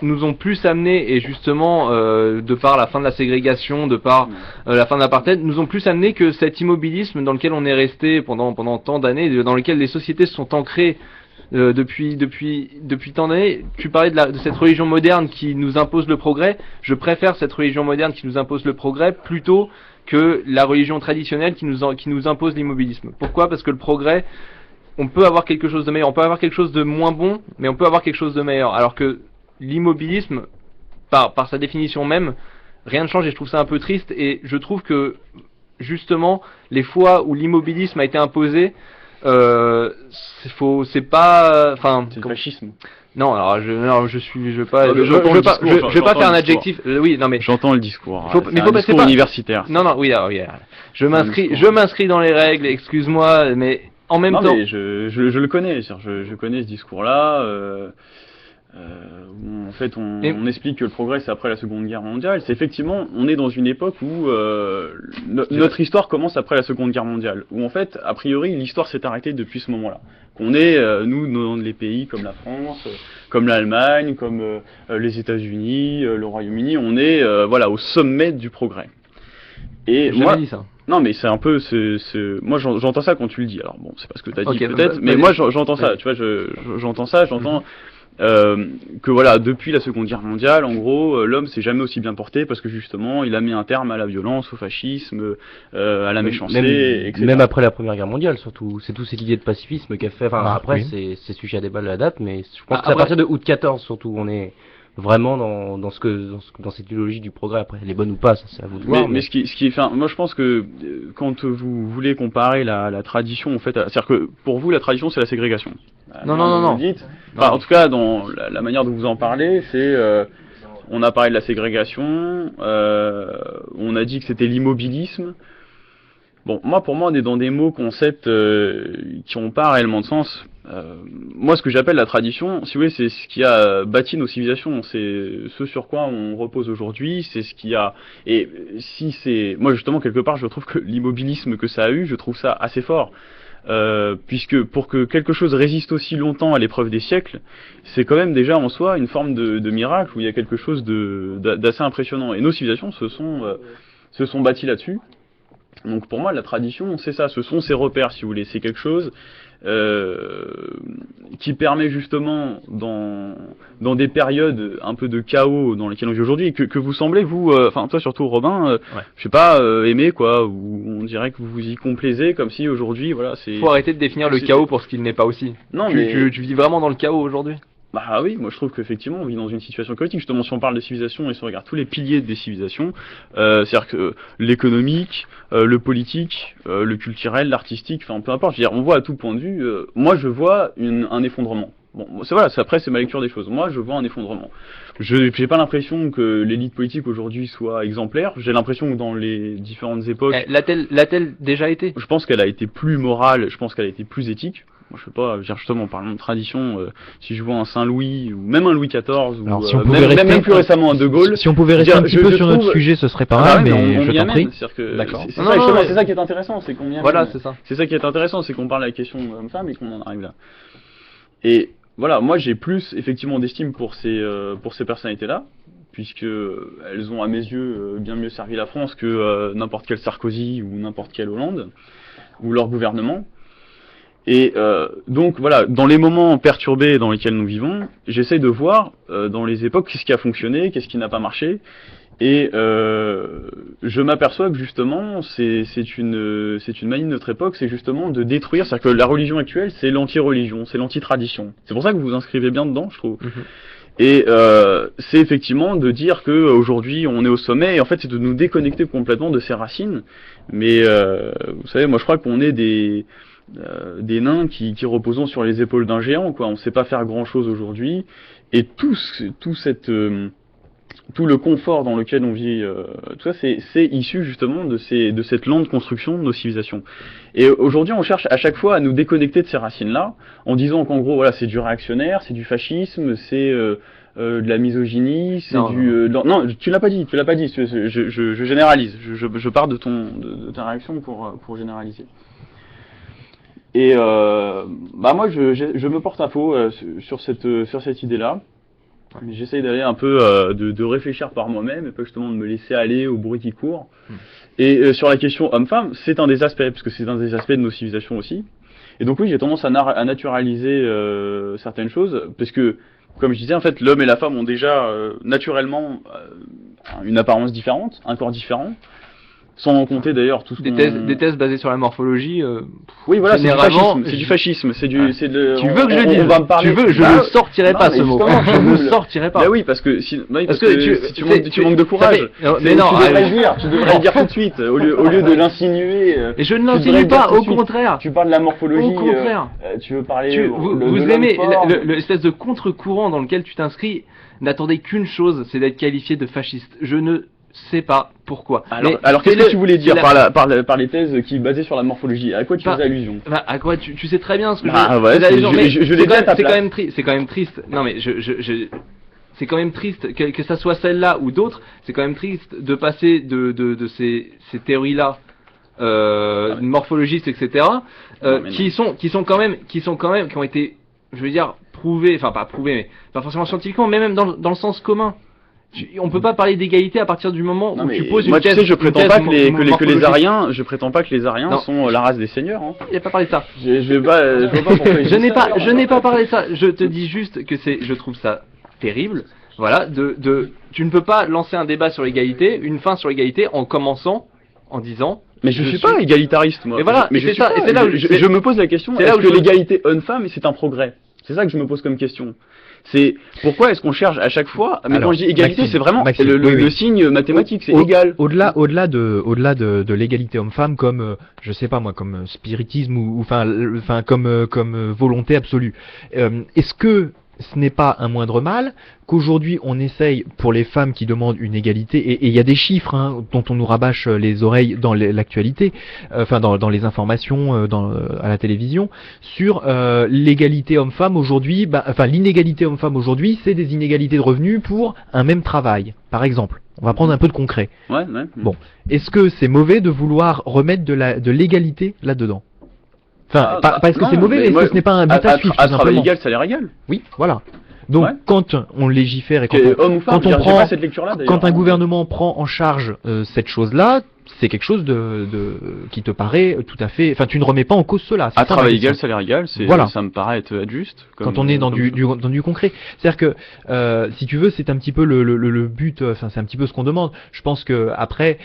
nous ont plus amené, et justement de par la fin de la ségrégation, de par la fin de l'apartheid, nous ont plus amené que cet immobilisme dans lequel on est resté pendant tant d'années, dans lequel les sociétés se sont ancrées depuis tant d'années. Tu parlais de cette religion moderne qui nous impose le progrès. Je préfère cette religion moderne qui nous impose le progrès plutôt que la religion traditionnelle qui nous impose l'immobilisme. Pourquoi ? Parce que le progrès, on peut avoir quelque chose de meilleur, on peut avoir quelque chose de moins bon, mais on peut avoir quelque chose de meilleur. Alors que l'immobilisme, par sa définition même, rien ne change et je trouve ça un peu triste. Et je trouve que justement, les fois où l'immobilisme a été imposé, c'est pas, enfin, c'est le fascisme. Non, alors je veux pas faire un adjectif. Oui, non mais j'entends le discours. Mais faut passer par universitaire. Non, oui, alors, je m'inscris dans les règles. Excuse-moi, mais en même temps, mais je le connais. Je connais ce discours-là. En fait, on explique que le progrès c'est après la Seconde Guerre mondiale. C'est effectivement, on est dans une époque où notre histoire commence après la Seconde Guerre mondiale, où en fait, a priori, l'histoire s'est arrêtée depuis ce moment-là. Qu'on est, nous, dans les pays comme la France, comme l'Allemagne, comme les États-Unis, le Royaume-Uni, on est voilà au sommet du progrès. Et j'ai jamais dit ça. Non, mais c'est un peu, moi j'entends ça quand tu le dis. Alors bon, c'est pas ce que t'as dit peut-être, mais moi j'entends ça. Tu vois, j'entends ça, j'entends. Que voilà, depuis la Seconde Guerre mondiale, en gros, l'homme s'est jamais aussi bien porté parce que justement, il a mis un terme à la violence, au fascisme, à la méchanceté, etc. Même après la Première Guerre mondiale, surtout, c'est toute cette idée de pacifisme qu'a fait. Enfin, après, c'est sujet à débat de la date, mais je pense que à partir de août 14, surtout, on est vraiment dans cette idéologie du progrès. Après, elle est bonne ou pas, ça c'est à vous de voir. Mais ce qui est, enfin, moi je pense que quand vous voulez comparer la tradition, en fait, c'est-à-dire que pour vous, la tradition, c'est la ségrégation. Non. Enfin, en tout cas, dans la manière dont vous en parlez, c'est on a parlé de la ségrégation, on a dit que c'était l'immobilisme. Bon, pour moi, on est dans des mots, concepts qui n'ont pas réellement de sens. Moi, ce que j'appelle la tradition, si vous voulez, c'est ce qui a bâti nos civilisations, c'est ce sur quoi on repose aujourd'hui, c'est ce qui a... Et si c'est... Moi, justement, quelque part, je trouve que l'immobilisme que ça a eu, je trouve ça assez fort. Puisque pour que quelque chose résiste aussi longtemps à l'épreuve des siècles, c'est quand même déjà en soi une forme de miracle où il y a quelque chose d'assez impressionnant. Et nos civilisations se sont bâties là-dessus. Donc pour moi, la tradition, c'est ça, ce sont ces repères, si vous voulez. C'est quelque chose qui permet justement, dans des périodes un peu de chaos dans lesquelles on vit aujourd'hui, que vous semblez, vous, enfin toi surtout Robin, je sais pas, aimer quoi, ou on dirait que vous vous y complaisez, comme si aujourd'hui, voilà, c'est... Faut arrêter de définir le chaos pour ce qu'il n'est pas aussi. Non, tu vis vraiment dans le chaos aujourd'hui ? Bah oui, moi je trouve qu'effectivement on vit dans une situation chaotique. Justement, si on parle de civilisation et si on regarde tous les piliers des civilisations, c'est-à-dire que l'économique, le politique, le culturel, l'artistique, enfin peu importe, je veux dire, on voit à tout point de vue, moi je vois un effondrement. Bon, après c'est ma lecture des choses. Moi je vois un effondrement. J'ai pas l'impression que l'élite politique aujourd'hui soit exemplaire. J'ai l'impression que dans les différentes époques... L'a-t-elle déjà été ? Je pense qu'elle a été plus morale, je pense qu'elle a été plus éthique. Moi, je sais pas, justement, en parlant de tradition, si je vois un Saint-Louis, ou même un Louis XIV, ou alors, si même plus récemment un De Gaulle... Si on pouvait rester un petit peu sur notre sujet, ce serait pas mal, mais je t'en prie. D'accord. C'est ça qui est intéressant, c'est qu'on y amène. Voilà, c'est ça. C'est ça qui est intéressant, c'est qu'on parle de la question homme-femme et qu'on en arrive là. Et voilà, moi j'ai plus, effectivement, d'estime pour ces personnalités-là, puisque elles ont, à mes yeux, bien mieux servi la France que n'importe quel Sarkozy ou n'importe quel Hollande, ou leur gouvernement. Et donc voilà, dans les moments perturbés dans lesquels nous vivons, j'essaie de voir dans les époques qu'est-ce qui a fonctionné, qu'est-ce qui n'a pas marché, et je m'aperçois que justement c'est une manie de notre époque, c'est justement de détruire, c'est-à-dire que la religion actuelle c'est l'anti-religion, c'est l'anti-tradition. C'est pour ça que vous vous inscrivez bien dedans, je trouve. Et c'est effectivement de dire que aujourd'hui on est au sommet, et en fait c'est de nous déconnecter complètement de ses racines. Mais vous savez, moi je crois qu'on est des nains qui reposons sur les épaules d'un géant, quoi. On sait pas faire grand chose aujourd'hui, et tout le confort dans lequel on vit, tout ça c'est issu justement de cette lente construction de nos civilisations. Et aujourd'hui on cherche à chaque fois à nous déconnecter de ces racines-là, en disant qu'en gros voilà c'est du réactionnaire, c'est du fascisme, c'est de la misogynie, c'est non, tu l'as pas dit, je généralise, je pars de ta réaction pour généraliser. Et moi je me porte à faux sur cette idée-là. J'essaye d'aller un peu de réfléchir par moi-même et pas justement de me laisser aller au bruit qui court. Et sur la question homme-femme, c'est un des aspects, parce que c'est un des aspects de nos civilisations aussi. Et donc oui, j'ai tendance à naturaliser certaines choses, parce que, comme je disais, en fait, l'homme et la femme ont déjà naturellement une apparence différente, un corps différent, sans compter d'ailleurs tout ce Des thèses basées sur la morphologie. Oui, voilà, c'est généralement, du fascisme, c'est du Ouais. c'est de. Tu veux que je le dise? On va me parler. Tu veux? Je Bah, ne sortirai non, pas mais ce mot. justement, Je ne sortirai pas. Bah oui, parce que si tu c'est- manques de courage. Mais non, tu devrais le dire tout de suite au lieu de l'insinuer. Et je ne tu devrais l'insinue le dire pas, tout de au suite. contraire. Tu parles de la morphologie. Au contraire. Tu veux parler. Vous de l'homme aimez fort. l'espèce de contre-courant dans lequel tu t'inscris n'attendait qu'une chose, c'est d'être qualifié de fasciste. Je ne sais pas pourquoi. Alors qu'est-ce que tu voulais dire par les thèses qui basaient sur la morphologie? À quoi tu faisais allusion? Bah, à quoi tu sais très bien ce que ouais, je l'ai dit à ta place. C'est quand même triste. Non mais c'est quand même triste que ça soit celle-là ou d'autres. C'est quand même triste de passer de ces théories-là morphologistes, etc. qui ont été, je veux dire, prouvées, enfin pas prouvées, mais pas forcément scientifiquement, mais même dans le sens commun. On peut pas parler d'égalité à partir du moment où tu poses une thèse. Tu sais, je prétends pas que les Ariens sont la race des seigneurs. Hein. Il a pas parlé de ça. Je vois pas pourquoi. Je n'ai pas parlé de ça. Je te dis juste que je trouve ça terrible. Voilà, tu ne peux pas lancer un débat sur l'égalité, une fin sur l'égalité en commençant en disant. Mais je suis pas égalitariste, moi. Et voilà, mais c'est ça. Et c'est là où je me pose la question, est-ce que l'égalité homme-femme, c'est un progrès? C'est ça que je me pose comme question. C'est pourquoi est-ce qu'on cherche à chaque fois, mais quand je dis égalité, Maxime, c'est vraiment Maxime, le signe mathématique, c'est égal. Au-delà de l'égalité homme-femme comme je sais pas moi, comme spiritisme ou enfin comme volonté absolue. Est-ce que ce n'est pas un moindre mal qu'aujourd'hui on essaye pour les femmes qui demandent une égalité, et il y a des chiffres dont on nous rabâche les oreilles dans l'actualité, enfin dans les informations à la télévision, sur l'égalité homme-femme aujourd'hui, l'inégalité homme-femme aujourd'hui, c'est des inégalités de revenus pour un même travail, par exemple. On va prendre un peu de concret. Ouais. Bon, est-ce que c'est mauvais de vouloir remettre de l'égalité là-dedans? Enfin, pas est-ce que c'est mauvais, mais est-ce que ce n'est pas un but à suivre, tout travail simplement? égal, salaire égal. Oui, voilà. Donc, quand on légifère et quand un gouvernement prend en charge cette chose-là, c'est quelque chose qui te paraît tout à fait. Enfin, tu ne remets pas en cause cela. À travail égal, salaire égal, ça me paraît être juste. Quand on est dans du concret, c'est-à-dire que si tu veux, c'est un petit peu le but. Enfin, c'est un petit peu ce qu'on demande. Je pense que après,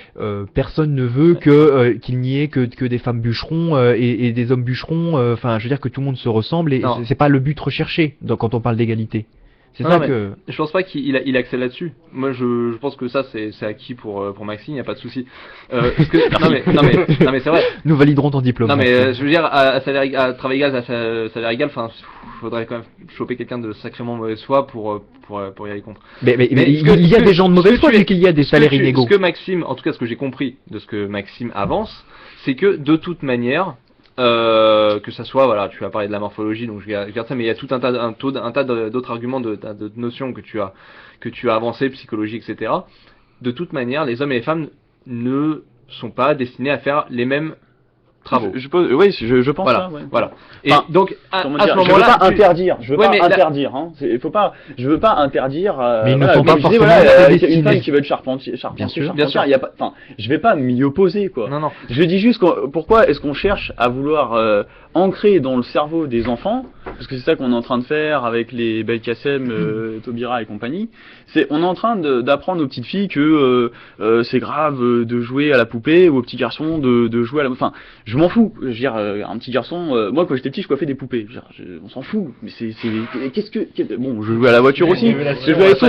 personne ne veut qu'il n'y ait que des femmes bûcherons et des hommes bûcherons. Enfin, je veux dire que tout le monde se ressemble et c'est pas le but recherché quand on parle d'égalité. C'est ça que. Je pense pas qu'il accède là-dessus. Moi, je pense que ça, c'est acquis pour Maxime, y a pas de souci. Non mais c'est vrai. Nous validerons ton diplôme. Non mais je veux dire, à travail égal, à salaire égal, enfin, faudrait quand même choper quelqu'un de sacrément mauvaise foi pour y aller contre. Mais il y a des gens de mauvaise foi, vu qu'il y a des salaires inégaux. Ce que Maxime, en tout cas, ce que j'ai compris de ce que Maxime avance, c'est que de toute manière. Que ça soit, voilà, tu as parlé de la morphologie, donc je garde ça, mais il y a tout un tas d'autres arguments, de notions que tu as avancées, psychologie, etc. De toute manière, les hommes et les femmes ne sont pas destinés à faire les mêmes travaux. Je pense voilà, ça. Ouais. Voilà. Et donc, à ce moment-là, je veux pas interdire. Je veux pas interdire. Hein. Je veux pas interdire. Mais ils ne sont pas forcément destinés. Une femme qui veut être charpentière. Bien sûr. Il y a pas. Enfin, je vais pas m'y opposer, quoi. Non. Je dis juste pourquoi est-ce qu'on cherche à vouloir ancrer dans le cerveau des enfants, parce que c'est ça qu'on est en train de faire avec les Belkacem, Taubira et compagnie. On est en train d'apprendre aux petites filles que c'est grave de jouer à la poupée, ou aux petits garçons de jouer à la. Enfin, je m'en fous. Je veux dire, un petit garçon, moi quand j'étais petit, je coiffais des poupées. On s'en fout. Mais bon, je jouais à la voiture aussi. Je jouais à tout.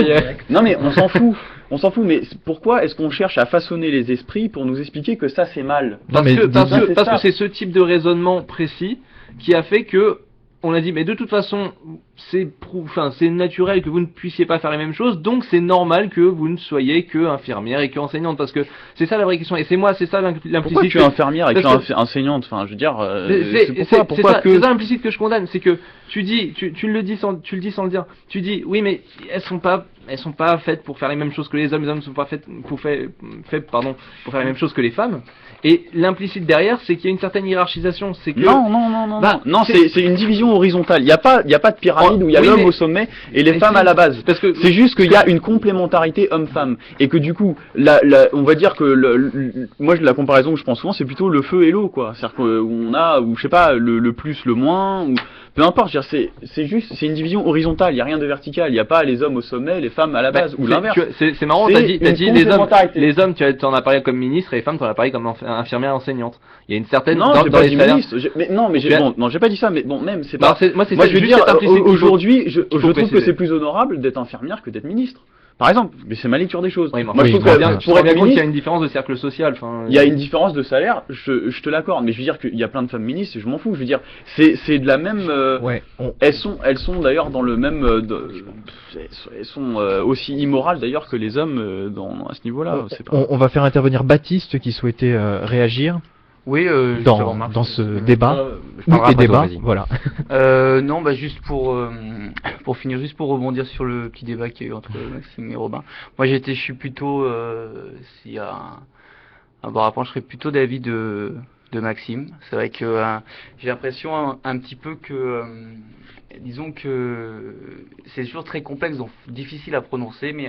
Non mais on s'en fout. On s'en fout. Mais pourquoi est-ce qu'on cherche à façonner les esprits pour nous expliquer que ça c'est mal? Parce que c'est ce type de raisonnement précis qui a fait que on a dit, mais de toute façon, c'est naturel que vous ne puissiez pas faire les mêmes choses, donc c'est normal que vous ne soyez que infirmière et que enseignante, parce que c'est ça la vraie question. Et c'est ça l'implicite. Pourquoi tu es infirmière et que enseignante? Enfin, je veux dire, c'est ça l'implicite que je condamne, c'est que tu le dis sans le dire. Tu dis, oui, mais elles elles sont pas faites pour faire les mêmes choses que les hommes ne sont pas faites pour faire les mêmes choses que les femmes. Et l'implicite derrière, c'est qu'il y a une certaine hiérarchisation. C'est que Non, c'est une division horizontale. Il y a pas de pyramide où il y a l'homme au sommet et les femmes à la base. Parce que c'est juste qu'il y a une complémentarité homme-femme et que du coup, on va dire que moi la comparaison que je prends souvent, c'est plutôt le feu et l'eau, quoi. C'est-à-dire qu'on a, ou je sais pas, le plus, le moins, ou peu importe. C'est juste, c'est une division horizontale. Il y a rien de vertical. Il y a pas les hommes au sommet, les femmes à la base, ou l'inverse. C'est marrant. T'as dit les hommes, tu en as parlé comme ministre et les femmes, tu en as parlé comme infirmière enseignante. Il y a une certaine j'ai pas dit ministre. J'ai pas dit ça, mais bon, même c'est pas. Moi, je veux dire, aujourd'hui, je trouve que c'est plus honorable d'être infirmière que d'être ministre. Par exemple, mais c'est ma lecture des choses. Oui, moi, je trouve que pour être ministre, il y a une différence de cercle social. Il y a une différence de salaire, je te l'accorde, mais je veux dire qu'il y a plein de femmes ministres, je m'en fous. Je veux dire, c'est de la même. Elles sont d'ailleurs dans le même. Elles sont aussi immorales d'ailleurs que les hommes à ce niveau-là. On va faire intervenir Baptiste qui souhaitait réagir. Oui, dans ce débat. Voilà. Non, juste pour finir, juste pour rebondir sur le petit débat qu'il y a eu entre Maxime et Robin. Moi, je suis plutôt, s'il y a un bon rapport, je serais plutôt d'avis de Maxime. C'est vrai que j'ai l'impression un petit peu que, disons que c'est toujours très complexe, donc difficile à prononcer, mais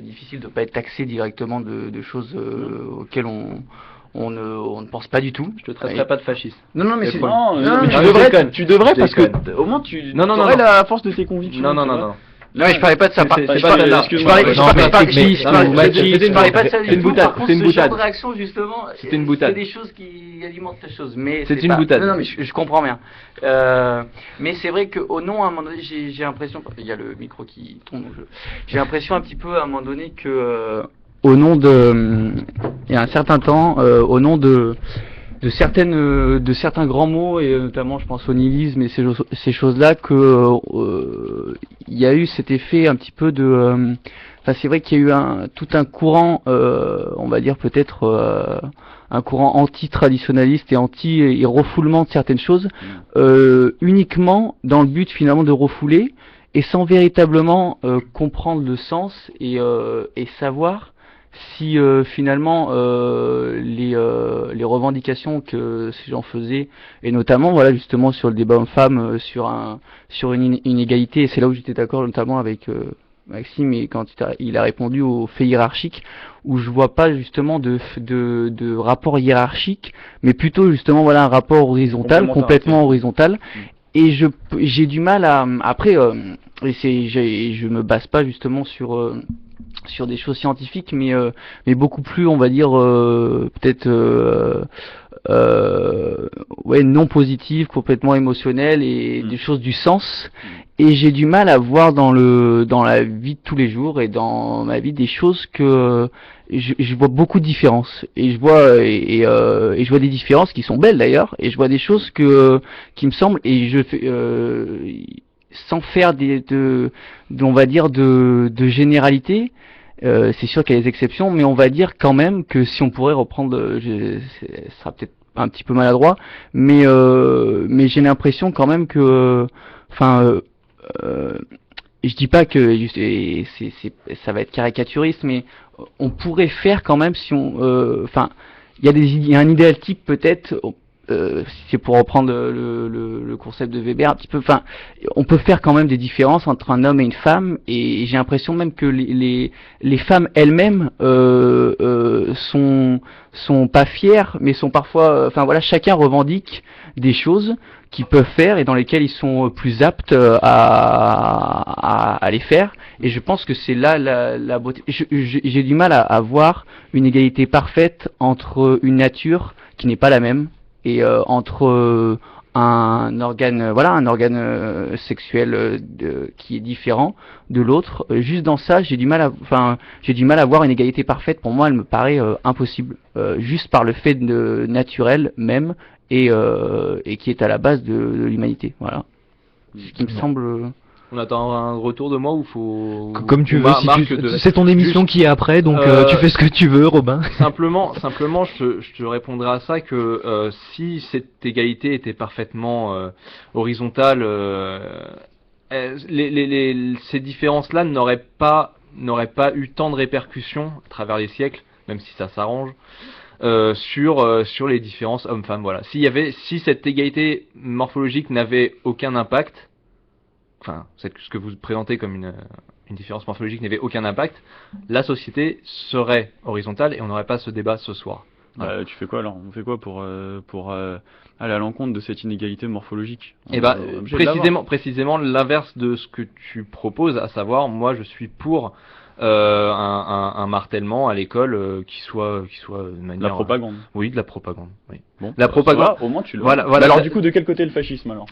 difficile de ne pas être taxé directement de choses auxquelles on ne pense pas du tout. Je te traiterai pas de fasciste. Non, mais tu devrais parce que au moins tu aurais la force de tes convictions. Non. Non, je parlais pas de ça. Je parlais pas de ça. C'est une boutade. C'est une boutade. Réaction justement. C'est une boutade. C'est des choses qui alimentent la chose, mais c'est une boutade. Non, mais je comprends bien. Mais c'est vrai qu'au nom, à un moment donné, j'ai l'impression, il y a le micro qui tombe. J'ai l'impression un petit peu à un moment donné que au nom il y a un certain temps, au nom de certains grands mots, et notamment je pense au nihilisme et ces choses-là, que il y a eu cet effet un petit peu de c'est vrai qu'il y a eu tout un courant, on va dire peut-être un courant anti-traditionnaliste et refoulement de certaines choses, uniquement dans le but finalement de refouler et sans véritablement comprendre le sens et savoir si finalement les revendications que ces gens faisaient, et notamment justement sur le débat homme-femme, sur une inégalité, et c'est là où j'étais d'accord notamment avec Maxime, et quand il a répondu aux faits hiérarchiques, où je vois pas justement de rapport hiérarchique, mais plutôt justement un rapport horizontal, complètement horizontal. Et j'ai du mal à après je me base pas justement sur des choses scientifiques, mais beaucoup plus, on va dire, peut-être non positives, complètement émotionnelles, et des choses du sens. Et j'ai du mal à voir dans la vie de tous les jours et dans ma vie des choses que je vois beaucoup de différences, et je vois des différences qui sont belles d'ailleurs, et je vois des choses qui me semblent, et je fais sans faire on va dire de généralité. C'est sûr qu'il y a des exceptions, mais on va dire quand même que si on pourrait reprendre, ce sera peut-être un petit peu maladroit, mais j'ai l'impression quand même que, je dis pas que ça va être caricaturiste, mais on pourrait faire quand même si on, il y a un idéal type peut-être. Si c'est pour reprendre le concept de Weber un petit peu, on peut faire quand même des différences entre un homme et une femme, et j'ai l'impression même que les femmes elles-mêmes sont pas fières, mais sont parfois, chacun revendique des choses qu'ils peuvent faire et dans lesquelles ils sont plus aptes à les faire, et je pense que c'est là la beauté. J'ai du mal à voir une égalité parfaite entre une nature qui n'est pas la même, et entre un organe sexuel qui est différent de l'autre. Juste dans ça, j'ai du mal à voir une égalité parfaite. Pour moi, elle me paraît impossible, juste par le fait naturel même, et qui est à la base de l'humanité. Voilà. Ce qui me semble. On attend un retour de moi, ou faut... Comme tu veux, c'est ton émission qui est après, donc tu fais ce que tu veux, Robin. Simplement, je te répondrai à ça que si cette égalité était parfaitement horizontale ces différences-là n'auraient pas eu tant de répercussions à travers les siècles, même si ça s'arrange, sur les différences hommes-femmes. Voilà. Si cette égalité morphologique n'avait aucun impact, enfin, ce que vous présentez comme une différence morphologique n'avait aucun impact, la société serait horizontale et on n'aurait pas ce débat ce soir. Voilà. Tu fais quoi alors? On fait quoi pour aller à l'encontre de cette inégalité morphologique? Et précisément l'inverse de ce que tu proposes, à savoir, moi je suis pour un martèlement à l'école qui soit de manière... La propagande. Oui, de la propagande. Oui. Bon, la propagande. Au moins tu le. Voilà. Alors du coup, de quel côté le fascisme alors?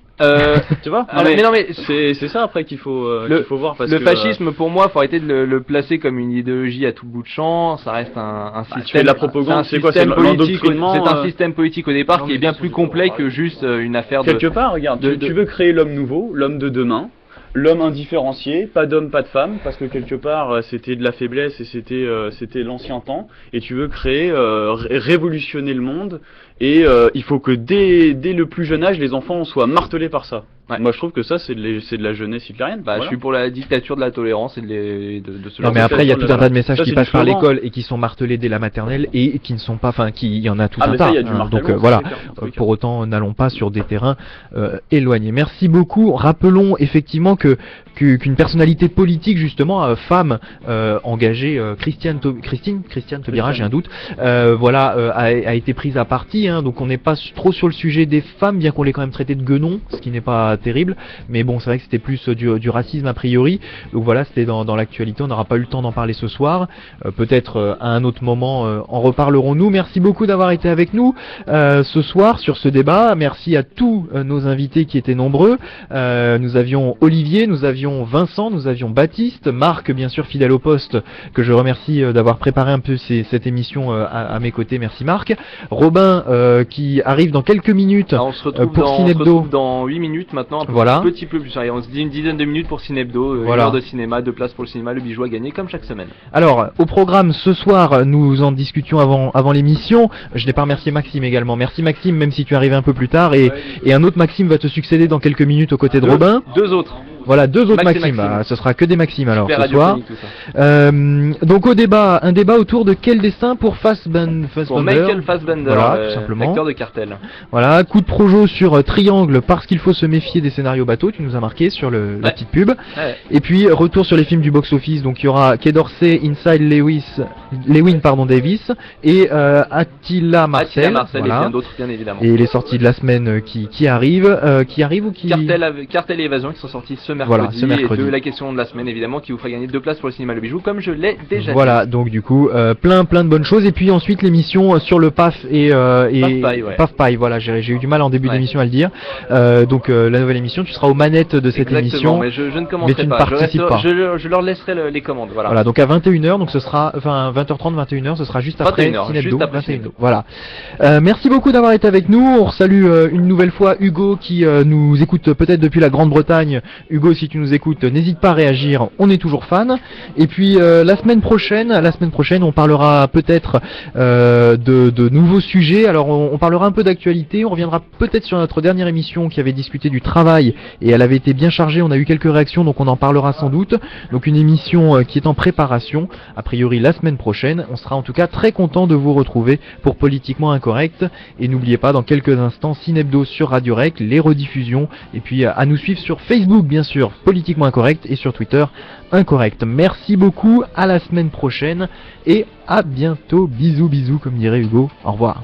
Tu vois? C'est ça après qu'il faut voir parce le que fascisme pour moi, faut arrêter de le placer comme une idéologie à tout bout de champ. Ça reste un système. Tu fais de la propagande. C'est quoi? C'est l'endoctrinement. C'est un système politique au départ qui est bien plus complet que juste une affaire de. Quelque part, regarde, tu veux créer l'homme nouveau, l'homme de demain. L'homme indifférencié, pas d'homme, pas de femme, parce que quelque part c'était de la faiblesse et c'était l'ancien temps, et tu veux créer, révolutionner le monde, et il faut que dès le plus jeune âge, les enfants soient martelés par ça. Ouais. Moi je trouve que ça c'est de la jeunesse hitlérienne. Voilà. Je suis pour la dictature de la tolérance et de ce genre de... Non mais après il y a tout un tas de messages qui passent par l'école et qui sont martelés dès la maternelle et qui ne sont pas, enfin il y en a tout un tas. Donc voilà, pour autant n'allons pas sur des terrains éloignés. Merci beaucoup. Rappelons effectivement qu'une personnalité politique justement, femme engagée, Christiane Taubira, j'ai un doute, a été prise à partie. Donc on n'est pas trop sur le sujet des femmes, bien qu'on l'ait quand même traité de guenon, ce qui n'est pas terrible, mais bon c'est vrai que c'était plus du racisme a priori, donc voilà, c'était dans l'actualité, on n'aura pas eu le temps d'en parler ce soir, peut-être à un autre moment en reparlerons-nous. Merci beaucoup d'avoir été avec nous ce soir sur ce débat, merci à tous nos invités qui étaient nombreux, nous avions Olivier, nous avions Vincent, nous avions Baptiste, Marc bien sûr fidèle au poste, que je remercie d'avoir préparé un peu cette émission à mes côtés, merci Marc, Robin qui arrive dans quelques minutes on se retrouve pour Cinebdo dans 8 minutes maintenant, un petit peu plus, on se dit une dizaine de minutes pour Cinebdo, une heure de cinéma, 2 places pour le cinéma, le bijou à gagner comme chaque semaine. Alors au programme ce soir, nous en discutions avant l'émission, je n'ai pas remercié Maxime également, merci Maxime même si tu es arrivé un peu plus tard et un autre Maxime va te succéder dans quelques minutes aux côtés de Robin. Deux autres. Voilà, deux autres Maxime. Bah, ce sera que des Maximes alors ce soir. Donc un débat autour de quel destin pour Fassbender. Pour Michael Fassbender, voilà, tout simplement. Acteur de Cartel. Voilà, coup de projo sur Triangle parce qu'il faut se méfier des scénarios bateaux, tu nous as marqué sur la petite pub. Ouais. Et puis retour sur les films du box-office, donc il y aura Quai d'Orsay, Inside Lewin Davis et Attila Marcel voilà. Et bien d'autres bien évidemment. Et les sorties de la semaine qui arrivent ou qui... Cartel et Évasion qui sont sortis ce mercredi, et de la question de la semaine évidemment qui vous fera gagner 2 places pour le cinéma Le Bijou comme je l'ai déjà dit. Voilà, donc du coup plein de bonnes choses et puis ensuite l'émission sur le PAF et PAF Paille, voilà, j'ai eu du mal en début d'émission à le dire. Donc la nouvelle émission, tu seras aux manettes de cette émission. Mais je ne commenterai pas. Je leur laisserai les commandes, voilà. Donc à 21h, donc ce sera 20h30 21h, ce sera juste après Cinebdo, 21h. Voilà. Merci beaucoup d'avoir été avec nous. On salue une nouvelle fois Hugo qui nous écoute peut-être depuis la Grande-Bretagne. Hugo, si tu nous écoutes, n'hésite pas à réagir, on est toujours fan. Et puis la semaine prochaine, on parlera peut-être de nouveaux sujets. Alors on parlera un peu d'actualité, on reviendra peut-être sur notre dernière émission qui avait discuté du travail et elle avait été bien chargée, on a eu quelques réactions donc on en parlera sans doute. Donc une émission qui est en préparation, a priori la semaine prochaine. On sera en tout cas très content de vous retrouver pour Politiquement Incorrect. Et n'oubliez pas, dans quelques instants, Cinebdo sur Radio Rec, les rediffusions et puis à nous suivre sur Facebook bien sûr, Politiquement Incorrect, et sur Twitter, Incorrect. Merci beaucoup, à la semaine prochaine et à bientôt. Bisous comme dirait Hugo. Au revoir.